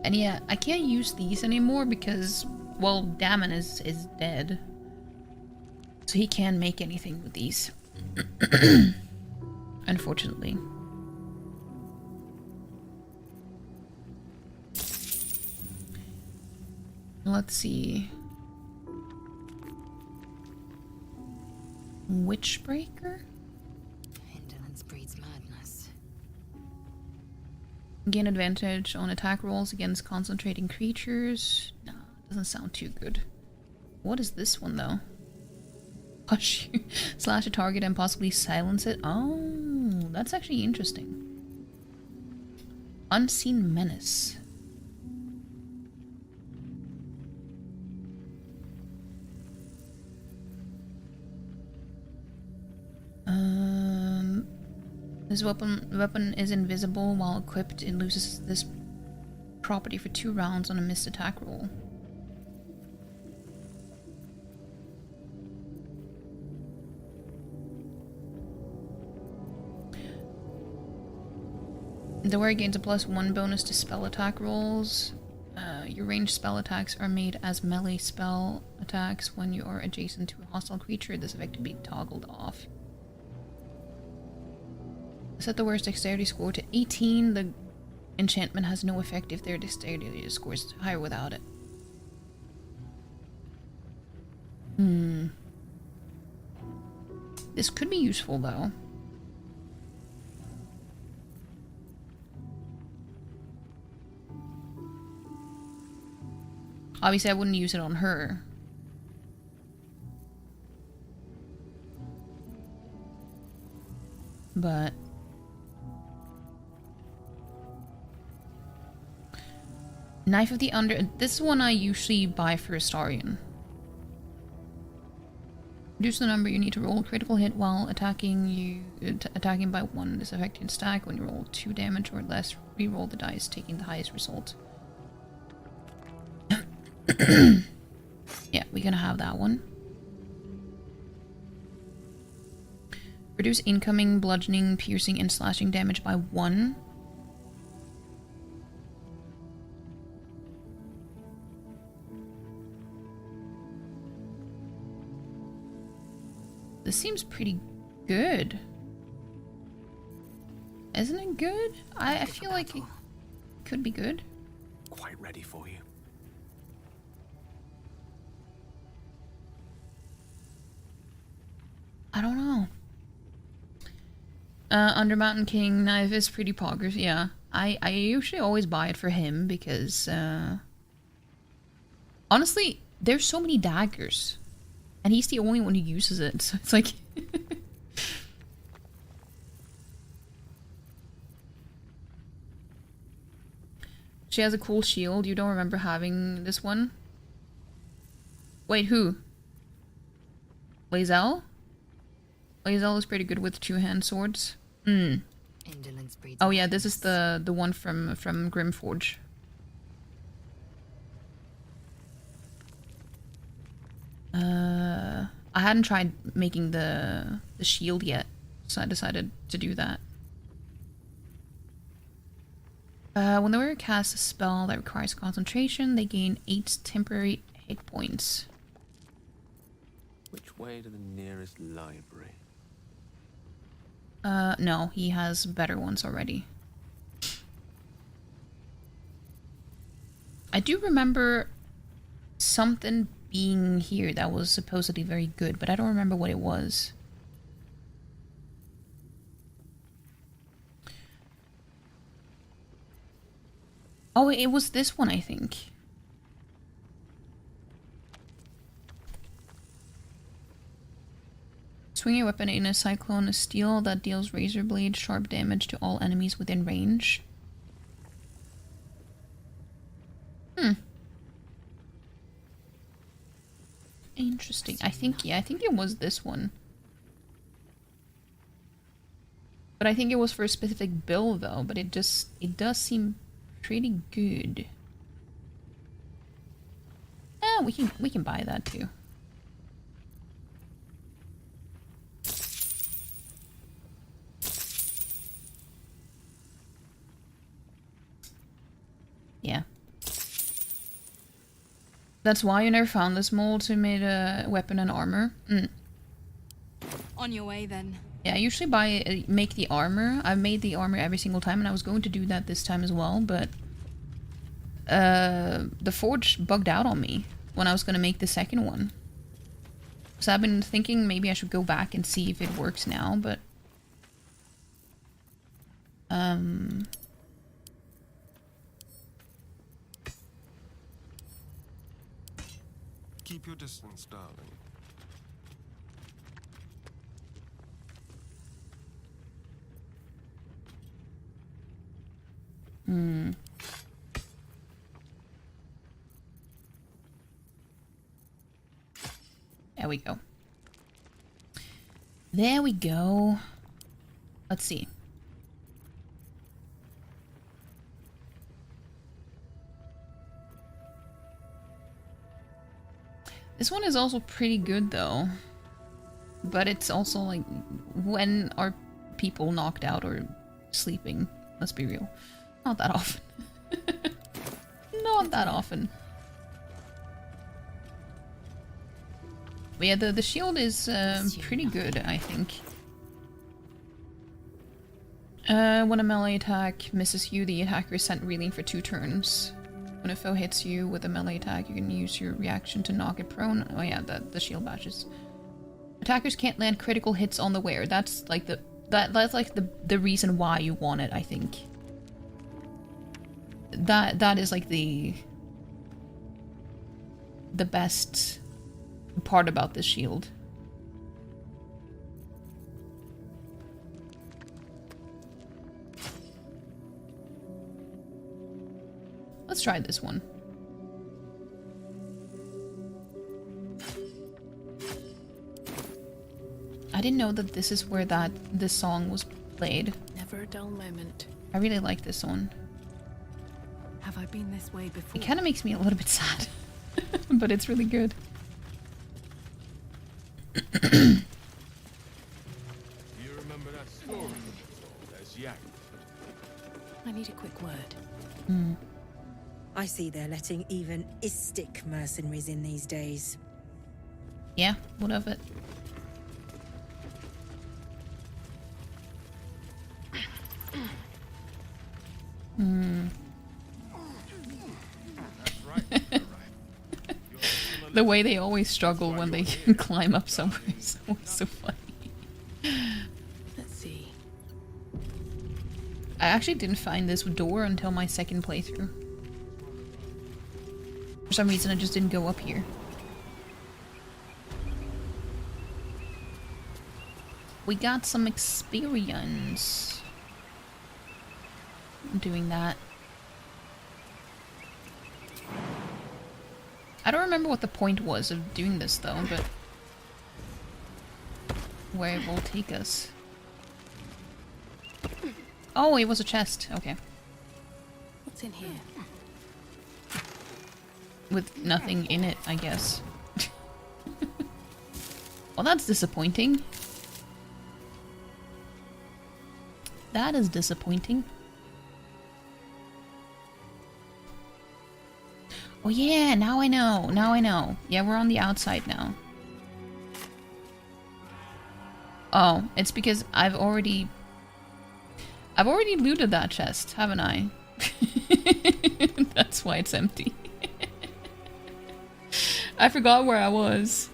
[SPEAKER 1] And yeah, I can't use these anymore because, well, Damon is dead. So he can't make anything with these. Unfortunately. Let's see. Witchbreaker?
[SPEAKER 3] Indolence breeds madness.
[SPEAKER 1] Gain advantage on attack rolls against concentrating creatures. Nah, doesn't sound too good. What is this one though? Hush you. Slash a target and possibly silence it. Oh, that's actually interesting. Unseen Menace. This weapon is invisible while equipped. It loses this property for 2 rounds on a missed attack roll. The wearer gains a +1 bonus to spell attack rolls. Your ranged spell attacks are made as melee spell attacks when you are adjacent to a hostile creature. This effect can be toggled off. Set the wearer's dexterity score to 18. The enchantment has no effect if their dexterity score is higher without it. This could be useful though. Obviously, I wouldn't use it on her. But Knife of the Under. This one I usually buy for Astarion. Reduce the number you need to roll a critical hit while attacking by 1. This affects your stack. When you roll 2 damage or less, re-roll the dice, taking the highest result. Yeah, we're gonna have that one. Reduce incoming bludgeoning, piercing, and slashing damage by 1. This seems pretty good. Isn't it good? I feel like could be good.
[SPEAKER 10] Quite ready for you.
[SPEAKER 1] I don't know. Under Mountain King knife is pretty poggers. Yeah, I usually always buy it for him because honestly, there's so many daggers, and he's the only one who uses it. So it's like. She has a cool shield. You don't remember having this one? Wait, who? Lae'zel? Lae'zel is pretty good with two-hand swords. Oh yeah, this is the one from Grimforge. I hadn't tried making the shield yet, so I decided to do that. When the wearer casts a spell that requires concentration, they gain 8 temporary hit points.
[SPEAKER 10] Which way to the nearest library?
[SPEAKER 1] No, he has better ones already. I do remember something being here that was supposedly very good, but I don't remember what it was. Oh, it was this one, I think. Swing your weapon in a cyclone of steel that deals razor blade sharp damage to all enemies within range. Interesting. I think it was this one. But I think it was for a specific build though, but it does seem pretty good. We can buy that too. Yeah. That's why you never found this mold to make a weapon and armor.
[SPEAKER 5] On your way then.
[SPEAKER 1] Yeah, I usually make the armor. I've made the armor every single time, and I was going to do that this time as well, but the forge bugged out on me when I was going to make the second one. So I've been thinking maybe I should go back and see if it works now, but
[SPEAKER 2] Keep your distance, darling.
[SPEAKER 1] There we go. There we go. Let's see. This one is also pretty good though. But it's also like, when are people knocked out or sleeping? Let's be real. Not that often. Not that often. But yeah, the shield is pretty good, I think. When a melee attack misses you, the attacker is sent reeling for 2 turns. When a foe hits you with a melee attack, you can use your reaction to knock it prone. Oh yeah, the shield bashes. Attackers can't land critical hits on the wearer. That's like the reason why you want it, I think. That is like the best part about this shield. Let's try this one. I didn't know that this is where this song was played.
[SPEAKER 11] Never a dull moment.
[SPEAKER 1] I really like this one.
[SPEAKER 11] Have I been this way before?
[SPEAKER 1] It kind of makes me a little bit sad, but it's really good.
[SPEAKER 12] You remember that story? That's Yak.
[SPEAKER 11] I need a quick word.
[SPEAKER 13] I see they're letting even Istic mercenaries in these days.
[SPEAKER 1] Yeah, what of it? The way they always struggle when they climb up somewhere is always so funny.
[SPEAKER 11] Let's see.
[SPEAKER 1] I actually didn't find this door until my second playthrough. For some reason I just didn't go up here. We got some experience doing that. I don't remember what the point was of doing this though, but where it will take us. Oh, it was a chest. Okay.
[SPEAKER 11] What's in here?
[SPEAKER 1] With nothing in it, I guess. Well, that's disappointing. That is disappointing. Oh yeah, now I know. Now I know. Yeah, we're on the outside now. Oh, it's because I've already looted that chest, haven't I? That's why it's empty. I forgot where I was.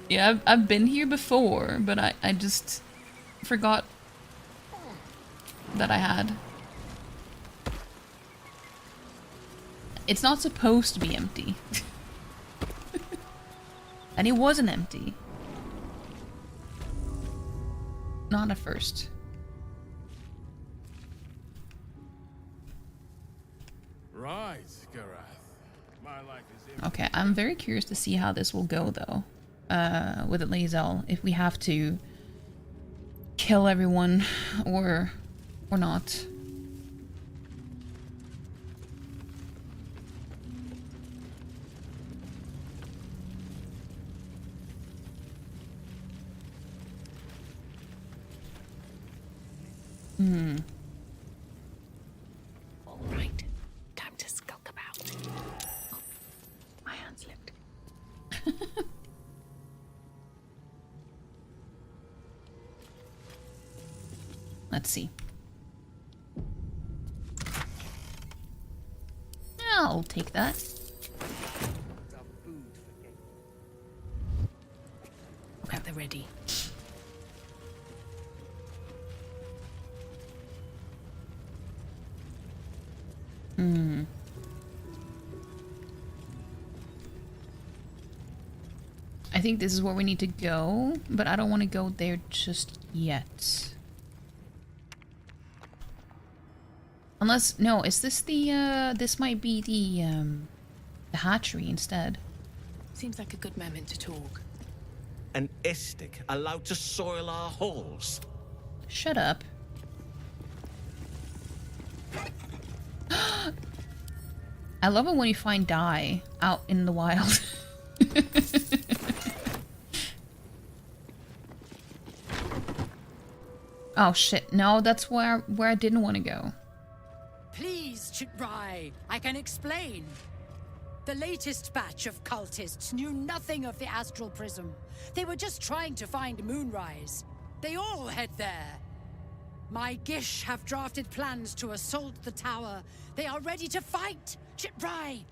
[SPEAKER 1] Yeah, I've been here before, but I just forgot that I had. It's not supposed to be empty. And it wasn't empty. Not at first.
[SPEAKER 12] Right, Garath. My life is
[SPEAKER 1] Okay, I'm very curious to see how this will go though. With Lae'zel, if we have to kill everyone or not.
[SPEAKER 11] All right, time to skulk about. Oh, my hand slipped.
[SPEAKER 1] Let's see. I'll take that.
[SPEAKER 11] At the ready.
[SPEAKER 1] I think this is where we need to go, but I don't want to go there just yet. Unless, no, is this the, this might be the hatchery instead.
[SPEAKER 11] Seems like a good moment to talk.
[SPEAKER 14] An Istik allowed to soil our halls?
[SPEAKER 1] Shut up. I love it when you find dye out in the wild. Oh shit, no, that's where I didn't want to go.
[SPEAKER 15] Please, Chitrai, I can explain. The latest batch of cultists knew nothing of the astral prism. They were just trying to find Moonrise. They all head there. My Gish have drafted plans to assault the tower. They are ready to fight. Chitrai,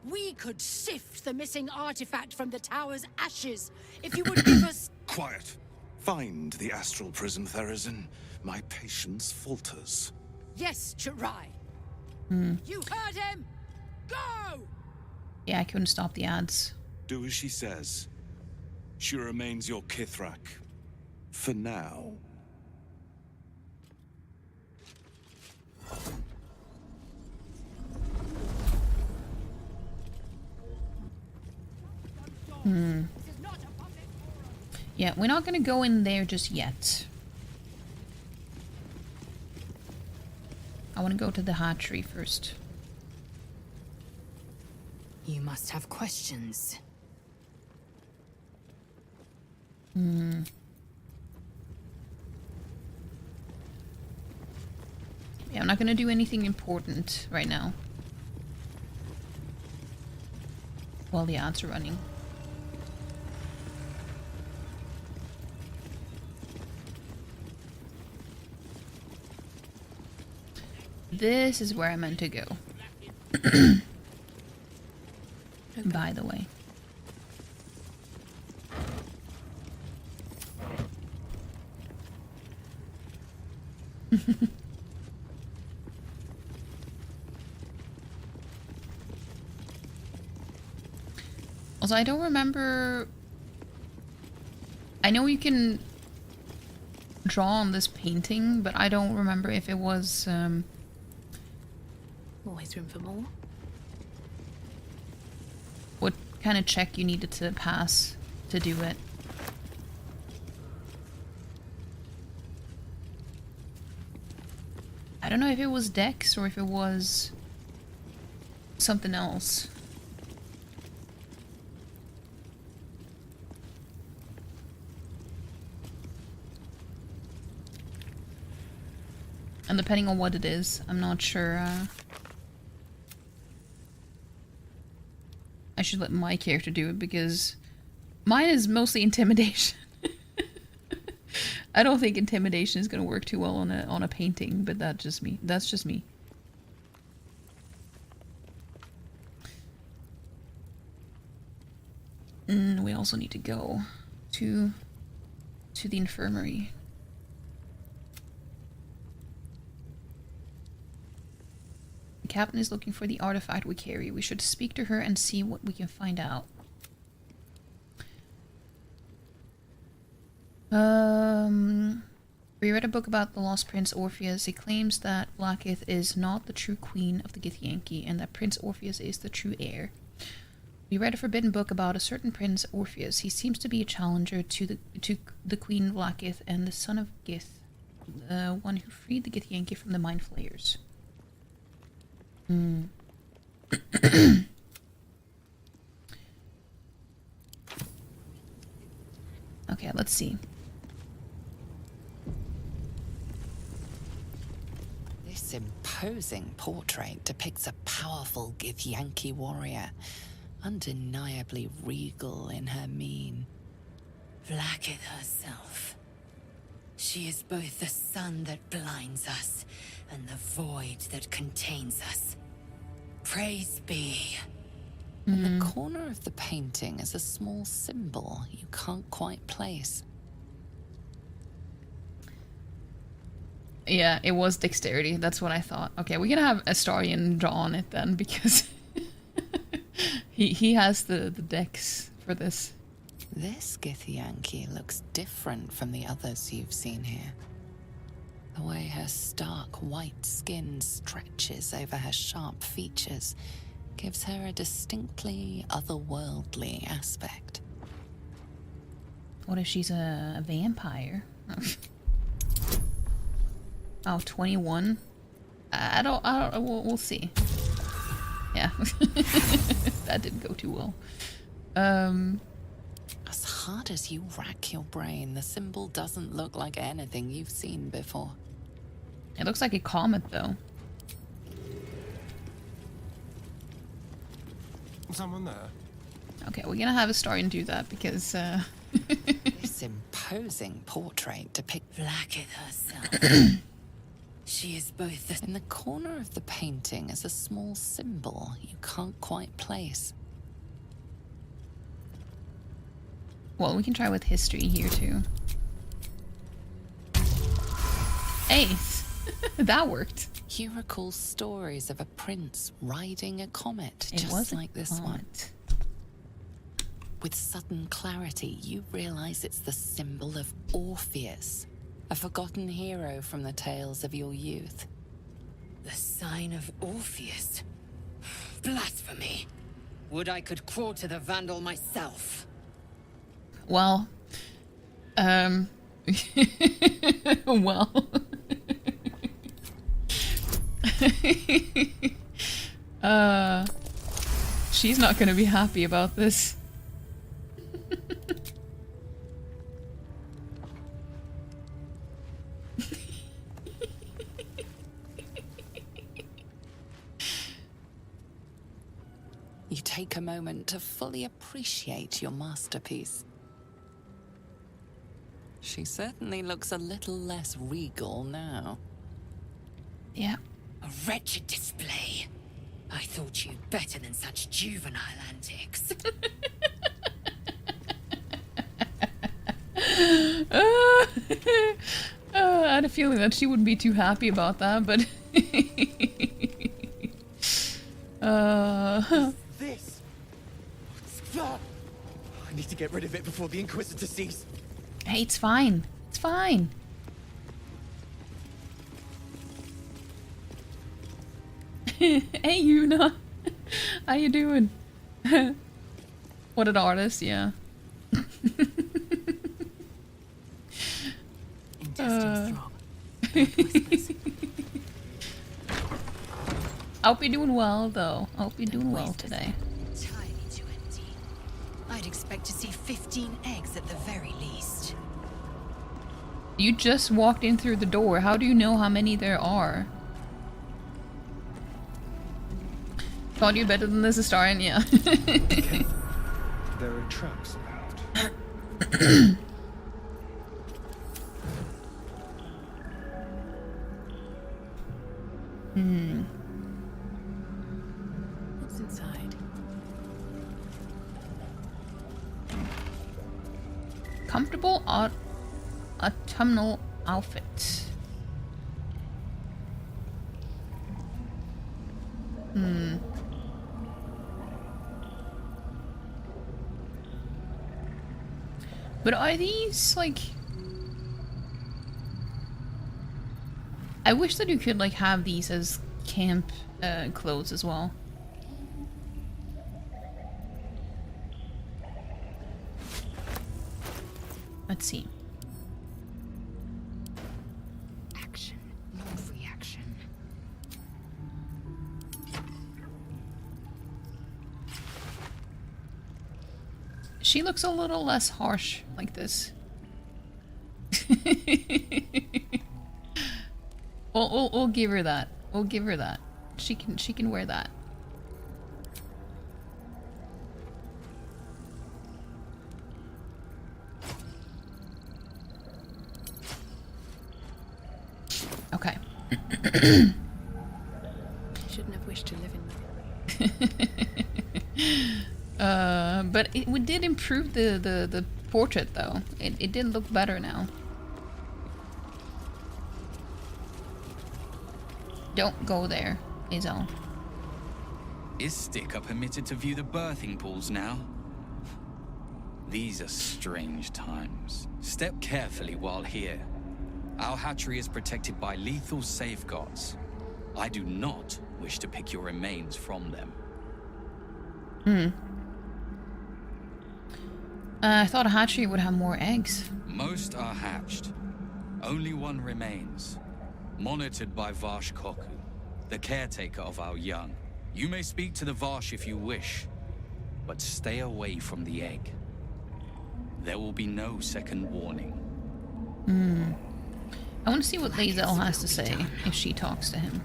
[SPEAKER 15] we could sift the missing artifact from the tower's ashes if you would give us...
[SPEAKER 16] Quiet. Find the astral prism, Therazin. My patience falters.
[SPEAKER 15] Yes, Chitrai. You heard him! Go!
[SPEAKER 1] Yeah, I couldn't stop the ads.
[SPEAKER 16] Do as she says. She remains your Kithrak. For now.
[SPEAKER 1] Yeah, we're not gonna go in there just yet. I want to go to the hatchery first.
[SPEAKER 3] You must have questions.
[SPEAKER 1] Yeah, I'm not gonna do anything important right now. While the ads are running. This is where I meant to go. By the way. Also, I don't remember... I know you can draw on this painting, but I don't remember if it was...
[SPEAKER 11] Always room for more.
[SPEAKER 1] What kind of check you needed to pass to do it. I don't know if it was Dex or if it was something else. And depending on what it is, I'm not sure. I should let my character do it because mine is mostly intimidation. I don't think intimidation is going to work too well on a painting, but that's just me. That's just me. We also need to go to the infirmary. The captain is looking for the artifact we carry. We should speak to her and see what we can find out. We read a book about the lost Prince Orpheus. He claims that Blackith is not the true queen of the Githyanki and that Prince Orpheus is the true heir. We read a forbidden book about a certain Prince Orpheus. He seems to be a challenger to the Queen Blackith and the son of Gith, the one who freed the Githyanki from the Mind Flayers. Okay, let's see.
[SPEAKER 9] This imposing portrait depicts a powerful Githyanki warrior, undeniably regal in her mien.
[SPEAKER 3] Blackith herself. She is both the sun that blinds us and the void that contains us. Praise be.
[SPEAKER 9] In the corner of the painting is a small symbol you can't quite place.
[SPEAKER 1] Yeah, it was dexterity. That's what I thought. Okay, we're gonna have Astarion draw on it then, because he has the dex for this.
[SPEAKER 9] This Githyanki looks different from the others you've seen here. The way her stark white skin stretches over her sharp features gives her a distinctly otherworldly aspect.
[SPEAKER 1] What if she's a vampire? Oh, 21? I don't, we'll see. Yeah. That didn't go too well.
[SPEAKER 9] As hard as you rack your brain, the symbol doesn't look like anything you've seen before.
[SPEAKER 1] It looks like a comet, though.
[SPEAKER 2] Someone there?
[SPEAKER 1] Okay, we're gonna have Astarion do that because,
[SPEAKER 9] This imposing portrait depicts
[SPEAKER 3] Blackith herself. She is both the...
[SPEAKER 9] In the corner of the painting is a small symbol you can't quite place.
[SPEAKER 1] Well, we can try with history here, too. Ace! That worked.
[SPEAKER 9] You recall stories of a prince riding a comet,
[SPEAKER 1] It
[SPEAKER 9] just
[SPEAKER 1] was
[SPEAKER 9] like this one.
[SPEAKER 1] comet.
[SPEAKER 9] With sudden clarity, you realize it's the symbol of Orpheus, a forgotten hero from the tales of your youth.
[SPEAKER 3] The sign of Orpheus. Blasphemy. Would I could crawl to the Vandal myself.
[SPEAKER 1] Well, well. She's not gonna be happy about this.
[SPEAKER 9] You take a moment to fully appreciate your masterpiece. She certainly looks a little less regal now.
[SPEAKER 1] Yeah.
[SPEAKER 3] A wretched display. I thought you better than such juvenile antics.
[SPEAKER 1] had a feeling that she wouldn't be too happy about that, but...
[SPEAKER 17] This? What's that? I need to get rid of it before the Inquisitor sees.
[SPEAKER 1] Hey, it's fine. It's fine. Hey, Yuna. How you doing? What an artist, yeah. I hope you're doing well, though. I hope you're doing well today.
[SPEAKER 3] Entirely too empty. I'd expect to see 15 eggs at the very least.
[SPEAKER 1] You just walked in through the door. How do you know how many there are? Thought you better than this historian, yeah.
[SPEAKER 18] There are traps about.
[SPEAKER 11] What's inside?
[SPEAKER 1] Comfortable autumnal outfit. But are these, like... I wish that you could, like, have these as camp clothes as well. Let's see.
[SPEAKER 3] Action, not reaction.
[SPEAKER 1] She looks a little less harsh like this. We'll give her that. We'll give her that. She can wear that. Okay.
[SPEAKER 11] Shouldn't have wished to live in
[SPEAKER 1] but it did improve the portrait though. It did look better now. Don't go there, Izal.
[SPEAKER 19] Istik are permitted to view the birthing pools now. These are strange times. Step carefully while here. Our hatchery is protected by lethal safeguards. I do not wish to pick your remains from them.
[SPEAKER 1] I thought a hatchery would have more eggs.
[SPEAKER 19] Most are hatched. Only one remains. Monitored by Varsh Koku, the caretaker of our young. You may speak to the Varsh if you wish, but stay away from the egg. There will be no second warning.
[SPEAKER 1] I want to see what Lae'zel has to say if she talks to him.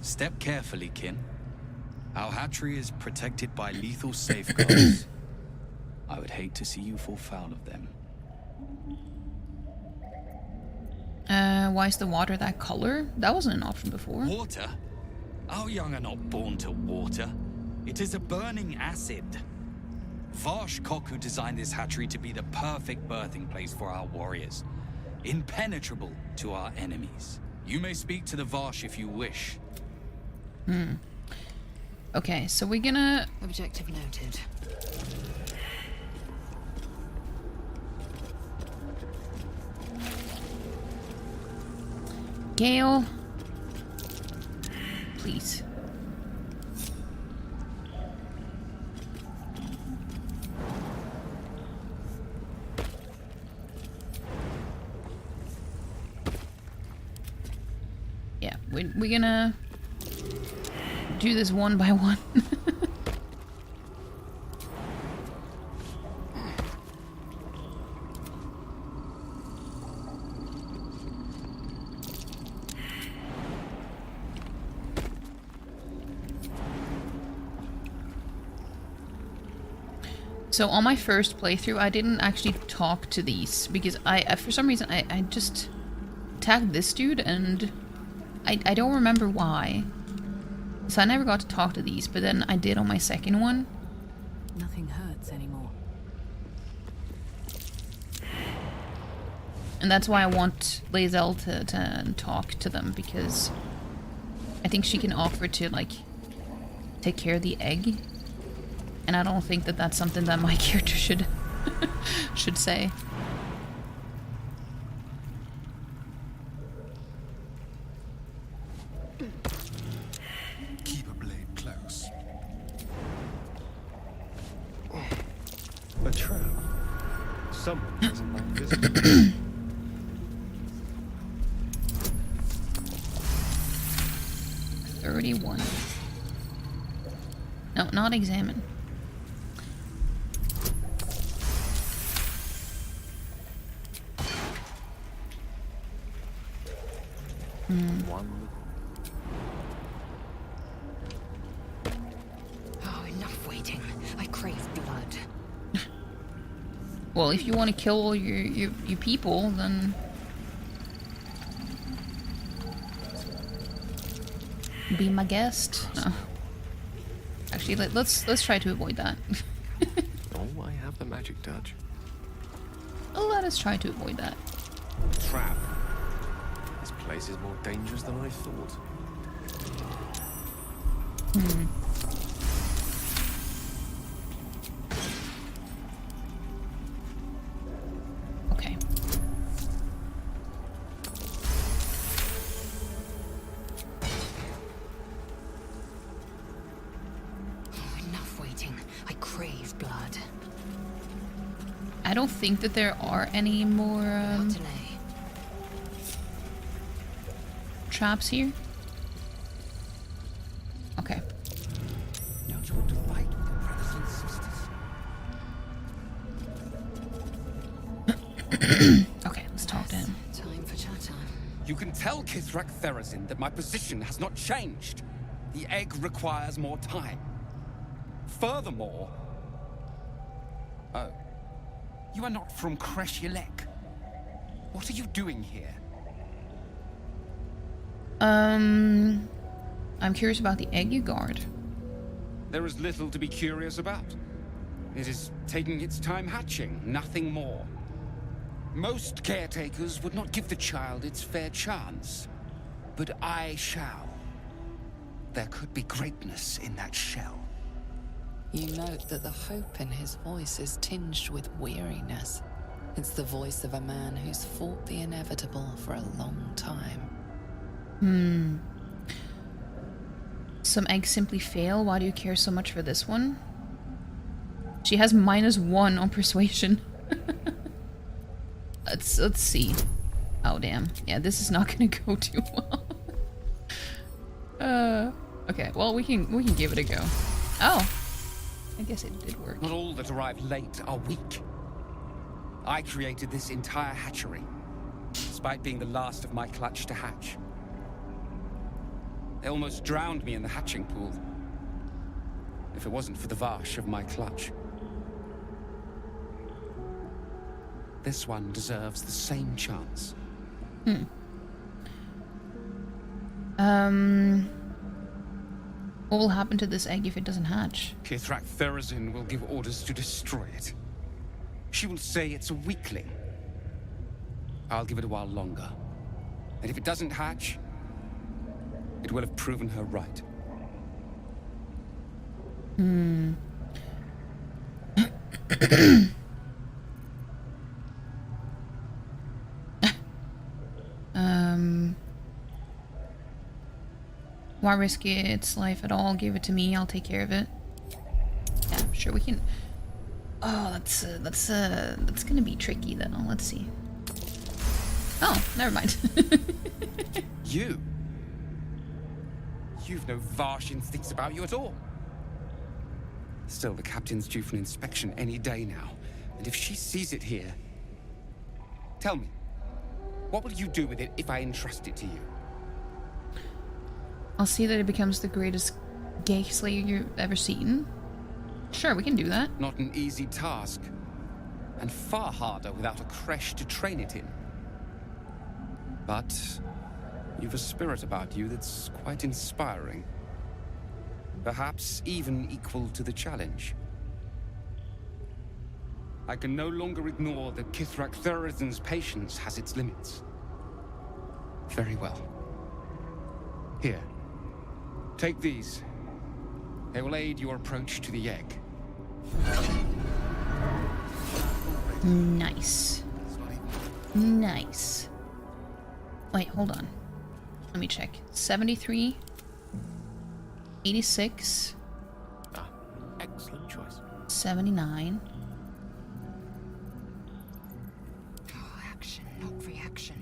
[SPEAKER 19] Step carefully, kin. Our hatchery is protected by lethal safeguards. I would hate to see you fall foul of them.
[SPEAKER 1] Why is the water that color? That wasn't an option before.
[SPEAKER 19] Water? Our young are not born to water. It is a burning acid. Varsh Koku designed this hatchery to be the perfect birthing place for our warriors. Impenetrable to our enemies. You may speak to the Varsh if you wish.
[SPEAKER 1] Okay, so we're gonna...
[SPEAKER 3] Objective noted.
[SPEAKER 1] Gale. Please. Yeah, we're gonna do this one by one. So on my first playthrough, I didn't actually talk to these because for some reason, I just tagged this dude and I don't remember why. So I never got to talk to these, but then I did on my second one.
[SPEAKER 11] Nothing hurts anymore.
[SPEAKER 1] And that's why I want Lae'zel to talk to them, because I think she can offer to, like, take care of the egg. And I don't think that that's something that my character should should say.
[SPEAKER 18] Keep a blade close.
[SPEAKER 2] A trap. Someone doesn't like visitors.
[SPEAKER 1] $31. No, not examine.
[SPEAKER 3] Oh, enough waiting. I crave blood.
[SPEAKER 1] Well, if you want to kill all your people, then be my guest. No. Actually, let's try to avoid that.
[SPEAKER 10] Oh, I have the magic touch.
[SPEAKER 1] Let us try to avoid that.
[SPEAKER 10] Trap. This place is more dangerous than I thought.
[SPEAKER 1] Okay.
[SPEAKER 3] Oh, enough waiting. I crave blood.
[SPEAKER 1] I don't think that there are any more traps here. Okay.
[SPEAKER 17] Don't you want to fight with your brothers and sisters?
[SPEAKER 1] Okay, let's talk to him.
[SPEAKER 3] Time for chat time.
[SPEAKER 20] You can tell Kithrak Therazin that my position has not changed. The egg requires more time. Furthermore... Oh. You are not from Kresh-Yelek. What are you doing here?
[SPEAKER 1] I'm curious about the egg you guard.
[SPEAKER 20] There is little to be curious about. It is taking its time hatching, nothing more. Most caretakers would not give the child its fair chance. But I shall. There could be greatness in that shell.
[SPEAKER 9] You note that the hope in his voice is tinged with weariness. It's the voice of a man who's fought the inevitable for a long time.
[SPEAKER 1] Some eggs simply fail. Why do you care so much for this one? She has -1 on persuasion. Let's see. Oh damn. Yeah, this is not gonna go too well. Okay, well we can give it a go. Oh. I guess it did work.
[SPEAKER 20] Not all that arrive late are weak. I created this entire hatchery, despite being the last of my clutch to hatch. They almost drowned me in the hatching pool. If it wasn't for the Vash of my clutch. This one deserves the same chance.
[SPEAKER 1] What will happen to this egg if it doesn't hatch?
[SPEAKER 20] Kithrak Therazin will give orders to destroy it. She will say it's a weakling. I'll give it a while longer. And if it doesn't hatch, it will have proven her right.
[SPEAKER 1] Why risk its life at all? Give it to me. I'll take care of it. Yeah, sure we can. Oh, that's gonna be tricky though. Let's see. Oh, never mind.
[SPEAKER 20] You've no Vash instincts about you at all. Still, the captain's due for an inspection any day now. And if she sees it here... Tell me, what will you do with it if I entrust it to you?
[SPEAKER 1] I'll see that it becomes the greatest gay slayer you've ever seen. Sure, we can do that.
[SPEAKER 20] Not an easy task. And far harder without a creche to train it in. But you've a spirit about you that's quite inspiring. Perhaps even equal to the challenge. I can no longer ignore that Kithrak Thurizen's patience has its limits. Very well. Here. Take these. They will aid your approach to the egg.
[SPEAKER 1] Nice. Nice. Wait, hold on. Let me check. 73. 86.
[SPEAKER 10] Excellent choice.
[SPEAKER 1] 79.
[SPEAKER 3] Action, not reaction.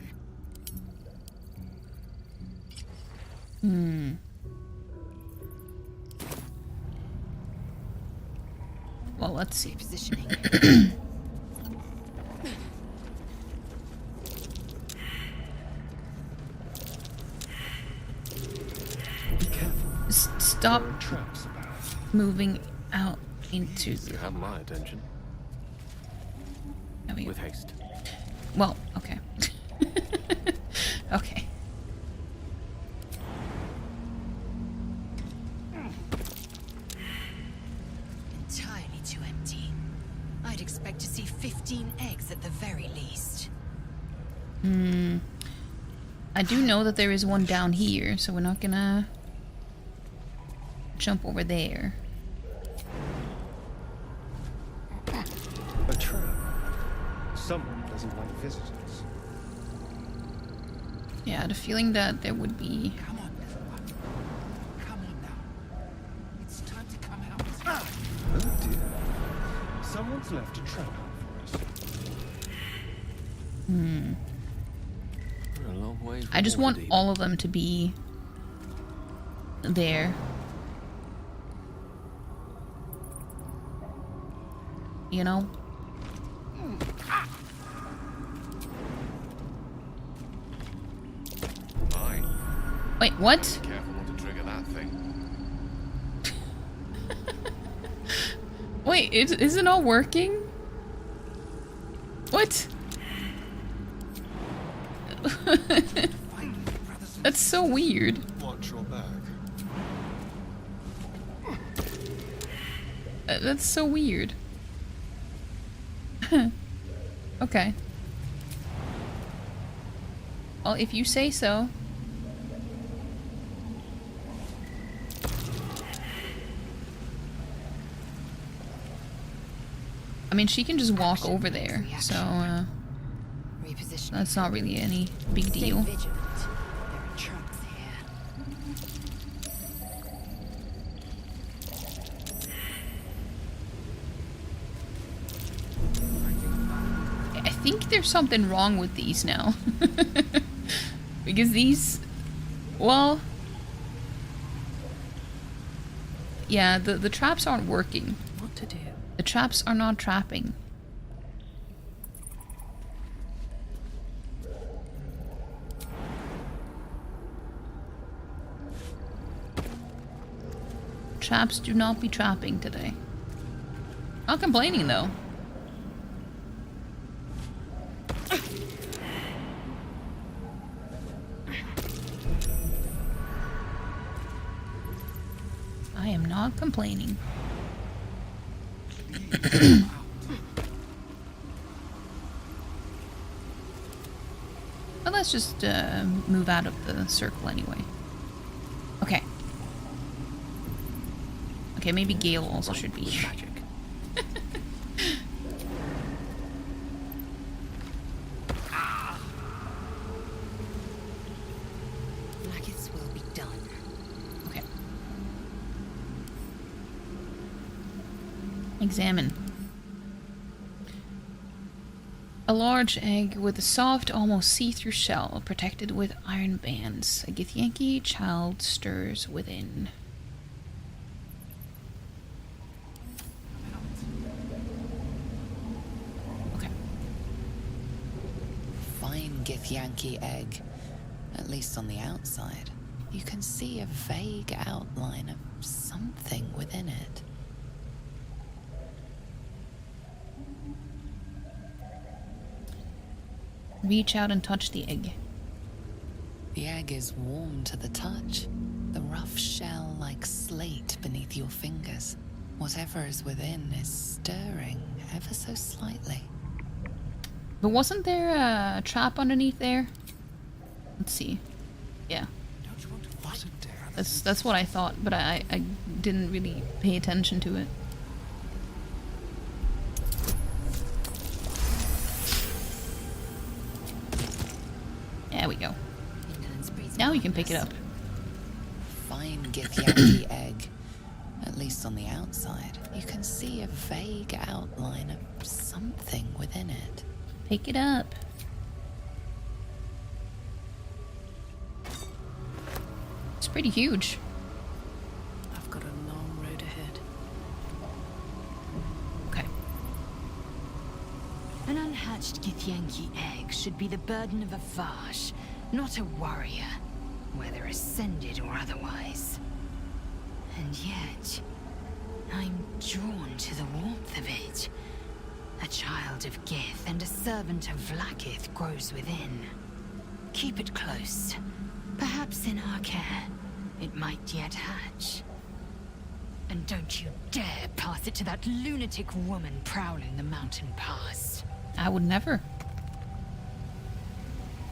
[SPEAKER 1] Well, let's see.
[SPEAKER 3] Positioning.
[SPEAKER 1] Stop moving out into.
[SPEAKER 10] You have my attention. With haste.
[SPEAKER 1] Well, okay. Okay.
[SPEAKER 3] Entirely too empty. I'd expect to see 15 eggs at the very least.
[SPEAKER 1] I do know that there is one down here, so we're not gonna jump over there.
[SPEAKER 10] A trap. Someone doesn't like visitors.
[SPEAKER 1] Yeah, I had a feeling that there would be.
[SPEAKER 8] Come on now. It's time to come out.
[SPEAKER 10] Oh dear. Someone's left a trap out for us. We're a long way from
[SPEAKER 1] I just want
[SPEAKER 10] Waterdeep.
[SPEAKER 1] all of them to be there. You know?
[SPEAKER 10] Fine.
[SPEAKER 1] Wait, what?
[SPEAKER 10] Careful not to trigger that thing.
[SPEAKER 1] Wait, is it all working? What? That's so weird.
[SPEAKER 10] Watch your back.
[SPEAKER 1] That's so weird. Okay. Well, if you say so. I mean, she can just walk over there, so that's not really any big deal.
[SPEAKER 3] Stay vigilant. There are traps here.
[SPEAKER 1] I think there's something wrong with these now. Because these, well, yeah, the traps aren't working.
[SPEAKER 11] What to do?
[SPEAKER 1] The traps are not trapping. Traps do not be trapping today. Not complaining though. I am not complaining. Well, let's just move out of the circle anyway. Okay. Okay, maybe Gale also should be here.
[SPEAKER 3] Blackets will be done.
[SPEAKER 1] Okay. Examine. A large egg with a soft, almost see-through shell, protected with iron bands. A Githyanki child stirs within. Okay.
[SPEAKER 9] Fine Githyanki egg, at least on the outside. You can see a vague outline of something within it.
[SPEAKER 1] Reach out and touch the egg.
[SPEAKER 9] The egg is warm to the touch, the rough shell like slate beneath your fingers. Whatever is within is stirring ever so slightly.
[SPEAKER 1] But wasn't there a trap underneath there? Let's see. Yeah. That's what I thought, but I didn't really pay attention to it. There we go. Now you can pick it up.
[SPEAKER 9] Fine Githyanki egg. At least on the outside, you can see a vague outline of something within it.
[SPEAKER 1] Pick it up. It's pretty huge.
[SPEAKER 11] I've got a long road ahead.
[SPEAKER 1] Okay.
[SPEAKER 3] An unhatched Githyanki egg should be the burden of a Vash, not a warrior, whether ascended or otherwise. And yet, I'm drawn to the warmth of it. A child of Gith and a servant of Vlaakith grows within. Keep it close. Perhaps in our care, it might yet hatch. And don't you dare pass it to that lunatic woman prowling the mountain pass.
[SPEAKER 1] I would never.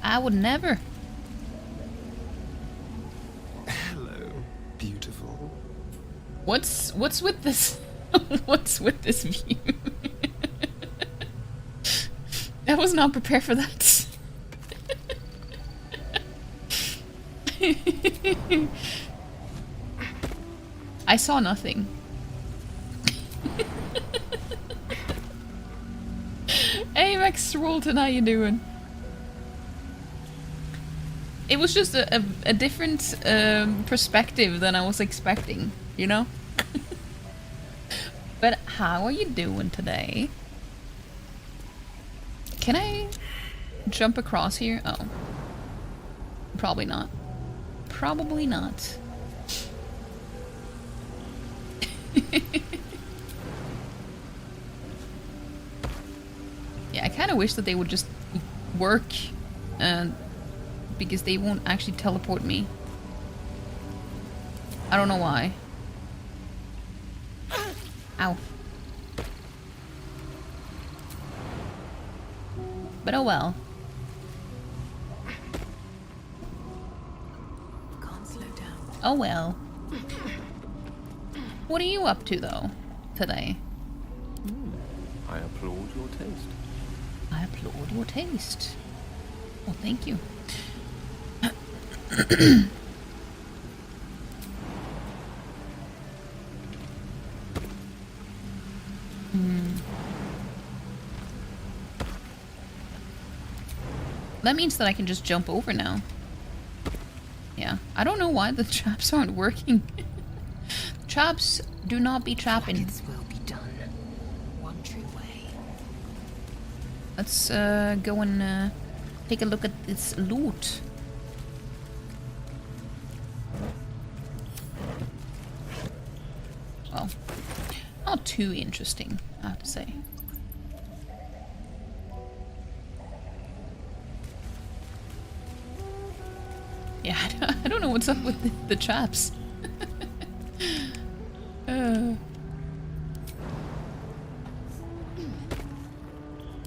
[SPEAKER 1] I would never.
[SPEAKER 10] Hello, beautiful.
[SPEAKER 1] What's with this? What's with this view? I was not prepared for that. I saw nothing. Hey Max Rolton, how you doing? It was just a different perspective than I was expecting, you know? But how are you doing today? Can I jump across here? Oh. Probably not. Probably not. Yeah, I kind of wish that they would just work, because they won't actually teleport me. I don't know why. Ow. But oh well.
[SPEAKER 11] Can't slow down.
[SPEAKER 1] Oh well. What are you up to though, today?
[SPEAKER 10] I applaud your taste.
[SPEAKER 1] I applaud your taste. Well, thank you. That means that I can just jump over now. Yeah, I don't know why the traps aren't working. Traps do not be trapping.
[SPEAKER 3] Will be done. One true way.
[SPEAKER 1] Let's go and take a look at this loot. Well, not too interesting, I have to say. Yeah, I don't know what's up with the traps.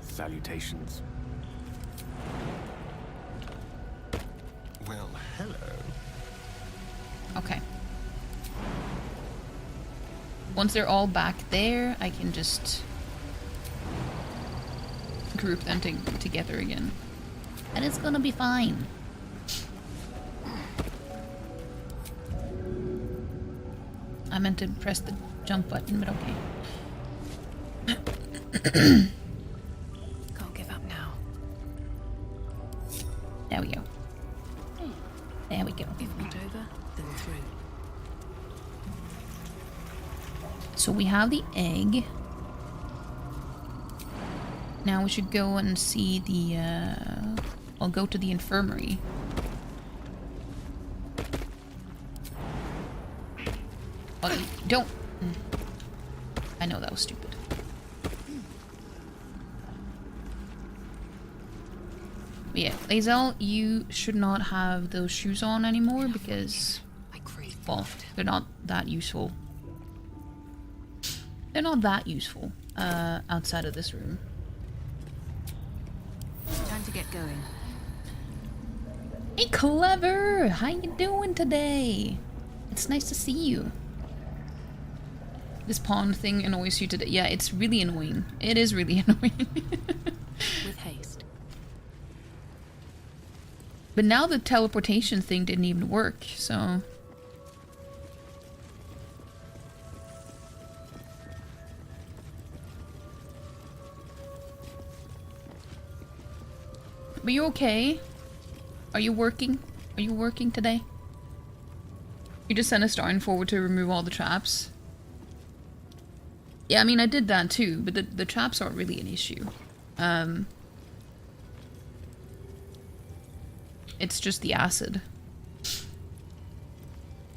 [SPEAKER 10] Salutations.
[SPEAKER 2] Well, hello.
[SPEAKER 1] Okay. Once they're all back there, I can just group them together again. And it's gonna be fine. I meant to press the jump button, but okay.
[SPEAKER 11] Can't give up now.
[SPEAKER 1] There we go. There we go.
[SPEAKER 11] If not over, then through.
[SPEAKER 1] So we have the egg. Now we should go and see the, I'll go to the infirmary. Oh, don't. I know that was stupid. But yeah, Lae'zel, you should not have those shoes on anymore because, well, they're not that useful. They're not that useful. outside of this room.
[SPEAKER 7] Time to get going.
[SPEAKER 1] Hey, Clever! How you doing today? It's nice to see you. This pawn thing annoys you today. Yeah, it's really annoying. It is really annoying.
[SPEAKER 7] With haste.
[SPEAKER 1] But now the teleportation thing didn't even work, so... Are you okay? Are you working? Are you working today? You just sent a Starn forward to remove all the traps. Yeah, I mean, I did that too, but the traps aren't really an issue. It's just the acid.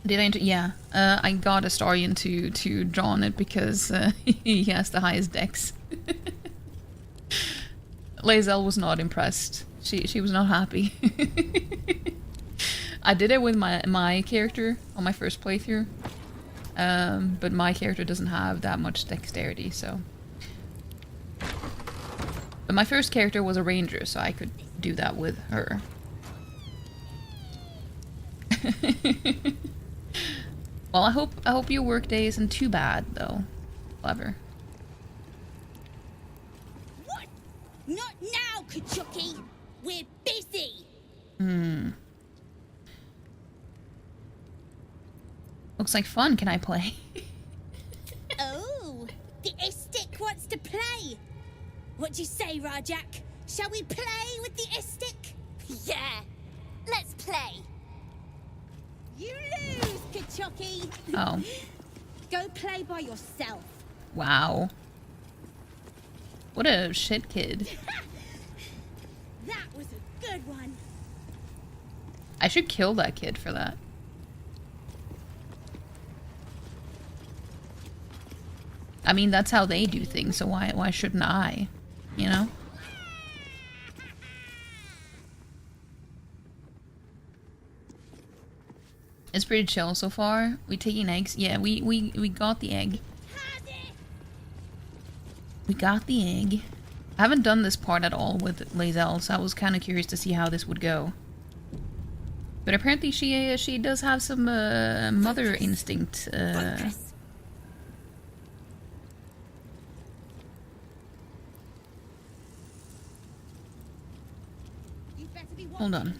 [SPEAKER 1] Did I? Yeah, I got Astarion to draw on it because he has the highest dex. Lae'zel was not impressed. She was not happy. I did it with my character on my first playthrough, but my character doesn't have that much dexterity, so. But my first character was a ranger, so I could do that with her. Well, I hope your work day isn't too bad, though. Clever.
[SPEAKER 21] What? Not now, Kachuki. We're busy.
[SPEAKER 1] Looks like fun. Can I play?
[SPEAKER 21] Oh, the Istik wants to play. What do you say, Rajak? Shall we play with the Istik? Yeah, let's play. You lose, Kachuki.
[SPEAKER 1] Oh.
[SPEAKER 21] Go play by yourself.
[SPEAKER 1] Wow. What a shit kid.
[SPEAKER 21] That was a good one.
[SPEAKER 1] I should kill that kid for that. I mean, that's how they do things, so why shouldn't I? You know? It's pretty chill so far. We taking eggs? Yeah, we got the egg. We got the egg. I haven't done this part at all with Lae'zel, so I was kind of curious to see how this would go. But apparently she does have some mother instinct. Hold on.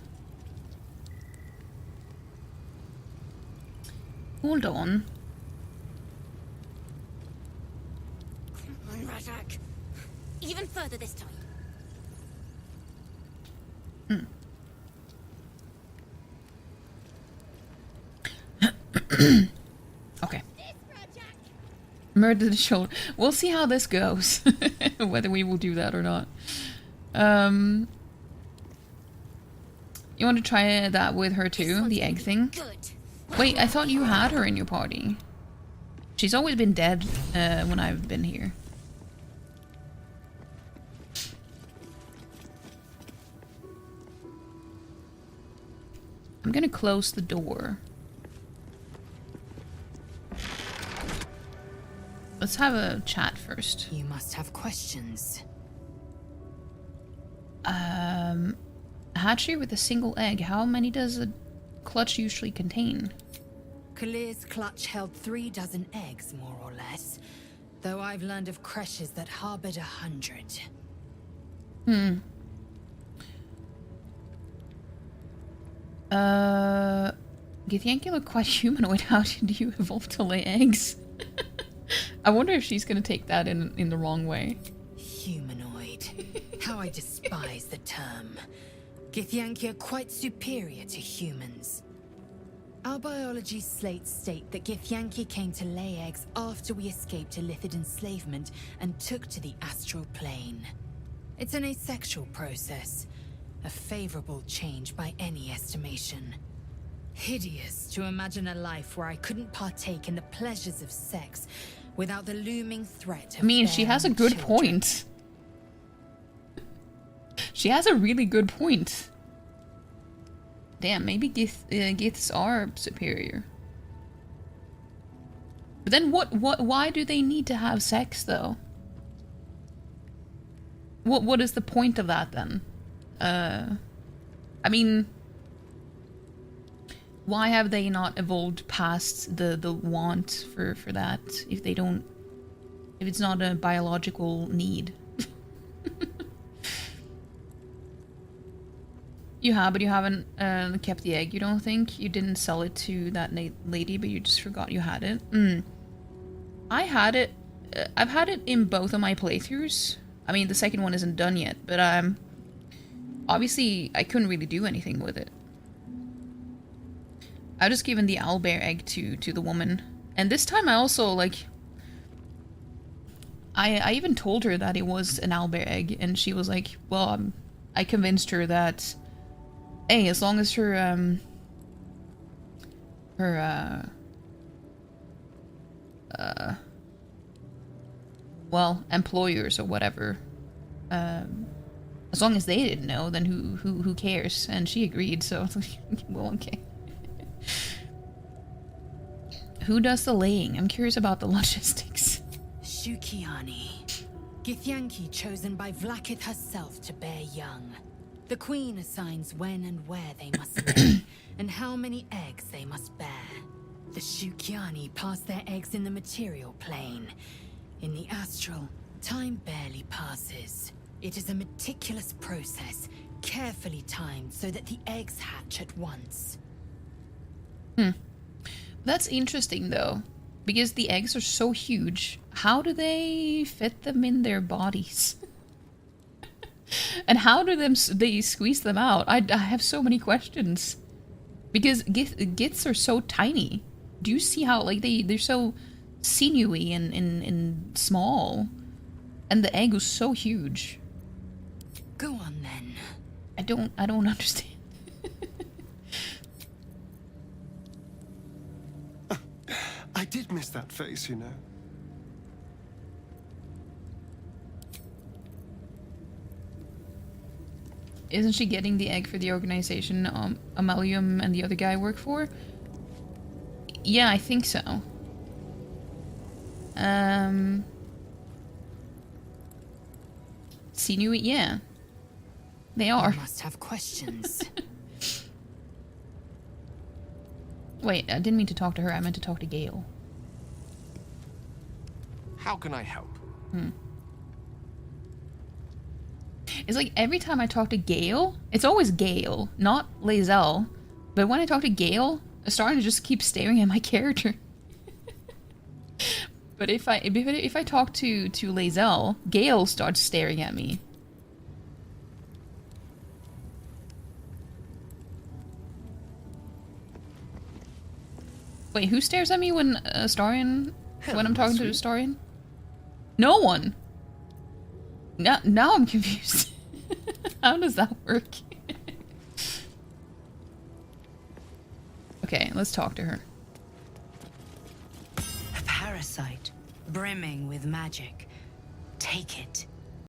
[SPEAKER 1] Hold on.
[SPEAKER 21] Come on, Rajak. Even further this time.
[SPEAKER 1] Okay. Murder the shoulder. We'll see how this goes. Whether we will do that or not. You want to try that with her too? The egg thing? Wait, I thought you had her in your party. She's always been dead when I've been here. I'm gonna close the door. Let's have a chat first.
[SPEAKER 3] You must have questions.
[SPEAKER 1] Hatchery with a single egg. How many does a clutch usually contain?
[SPEAKER 3] Kalir's clutch held 3 dozen eggs, more or less. Though I've learned of creches that harbored 100.
[SPEAKER 1] Githyanki look quite humanoid. How did you evolve to lay eggs? I wonder if she's gonna take that in the wrong way.
[SPEAKER 3] Humanoid. How I despise the term. Githyanki are quite superior to humans. Our biology slates state that Githyanki came to lay eggs after we escaped illicit enslavement and took to the astral plane. It's an asexual process, a favorable change by any estimation. Hideous to imagine a life where I couldn't partake in the pleasures of sex without the looming threat of
[SPEAKER 1] I mean, she has a good
[SPEAKER 3] children.
[SPEAKER 1] point. She has a really good point. Damn, maybe Giths are superior. But then why do they need to have sex, though? What is the point of that then? I mean, why have they not evolved past the want for that if they don't, if it's not a biological need? You have, but you haven't kept the egg, you don't think? You didn't sell it to that lady, but you just forgot you had it? I had it. I've had it in both of my playthroughs. I mean, the second one isn't done yet, but obviously I couldn't really do anything with it. I just given the owlbear egg to the woman. And this time I also, like... I even told her that it was an owlbear egg, and she was like, well, I convinced her that... Hey, as long as her well, employers or whatever, as long as they didn't know, then who cares? And she agreed, so I was like, well, okay. Who does the laying? I'm curious about the logistics.
[SPEAKER 3] Shukiani, Githyanki chosen by Vlaakith herself to bear young. The queen assigns when and where they must lay, and how many eggs they must bear. The Shukiani pass their eggs in the material plane. In the astral, time barely passes. It is a meticulous process, carefully timed so that the eggs hatch at once.
[SPEAKER 1] That's interesting though, because the eggs are so huge. How do they fit them in their bodies? And how do they squeeze them out? I have so many questions. Because giths are so tiny. Do you see how, like, they're so sinewy and small? And the egg was so huge.
[SPEAKER 3] Go on then.
[SPEAKER 1] I don't understand.
[SPEAKER 2] I did miss that face, you know.
[SPEAKER 1] Isn't she getting the egg for the organization Amalium and the other guy work for? Yeah, I think so. Sinewy, yeah. They are.
[SPEAKER 3] You must have questions.
[SPEAKER 1] Wait, I didn't mean to talk to her, I meant to talk to Gale.
[SPEAKER 10] How can I help?
[SPEAKER 1] It's like every time I talk to Gale, it's always Gale, not Lae'zel. But when I talk to Gale, I'm starting to just keep staring at my character. But if I talk to Lae'zel, Gale starts staring at me. Wait, who stares at me when Astarion? When I'm talking to Astarion? No one. Now I'm confused. How does that work? Okay, let's talk to her.
[SPEAKER 3] A parasite, brimming with magic. Take it.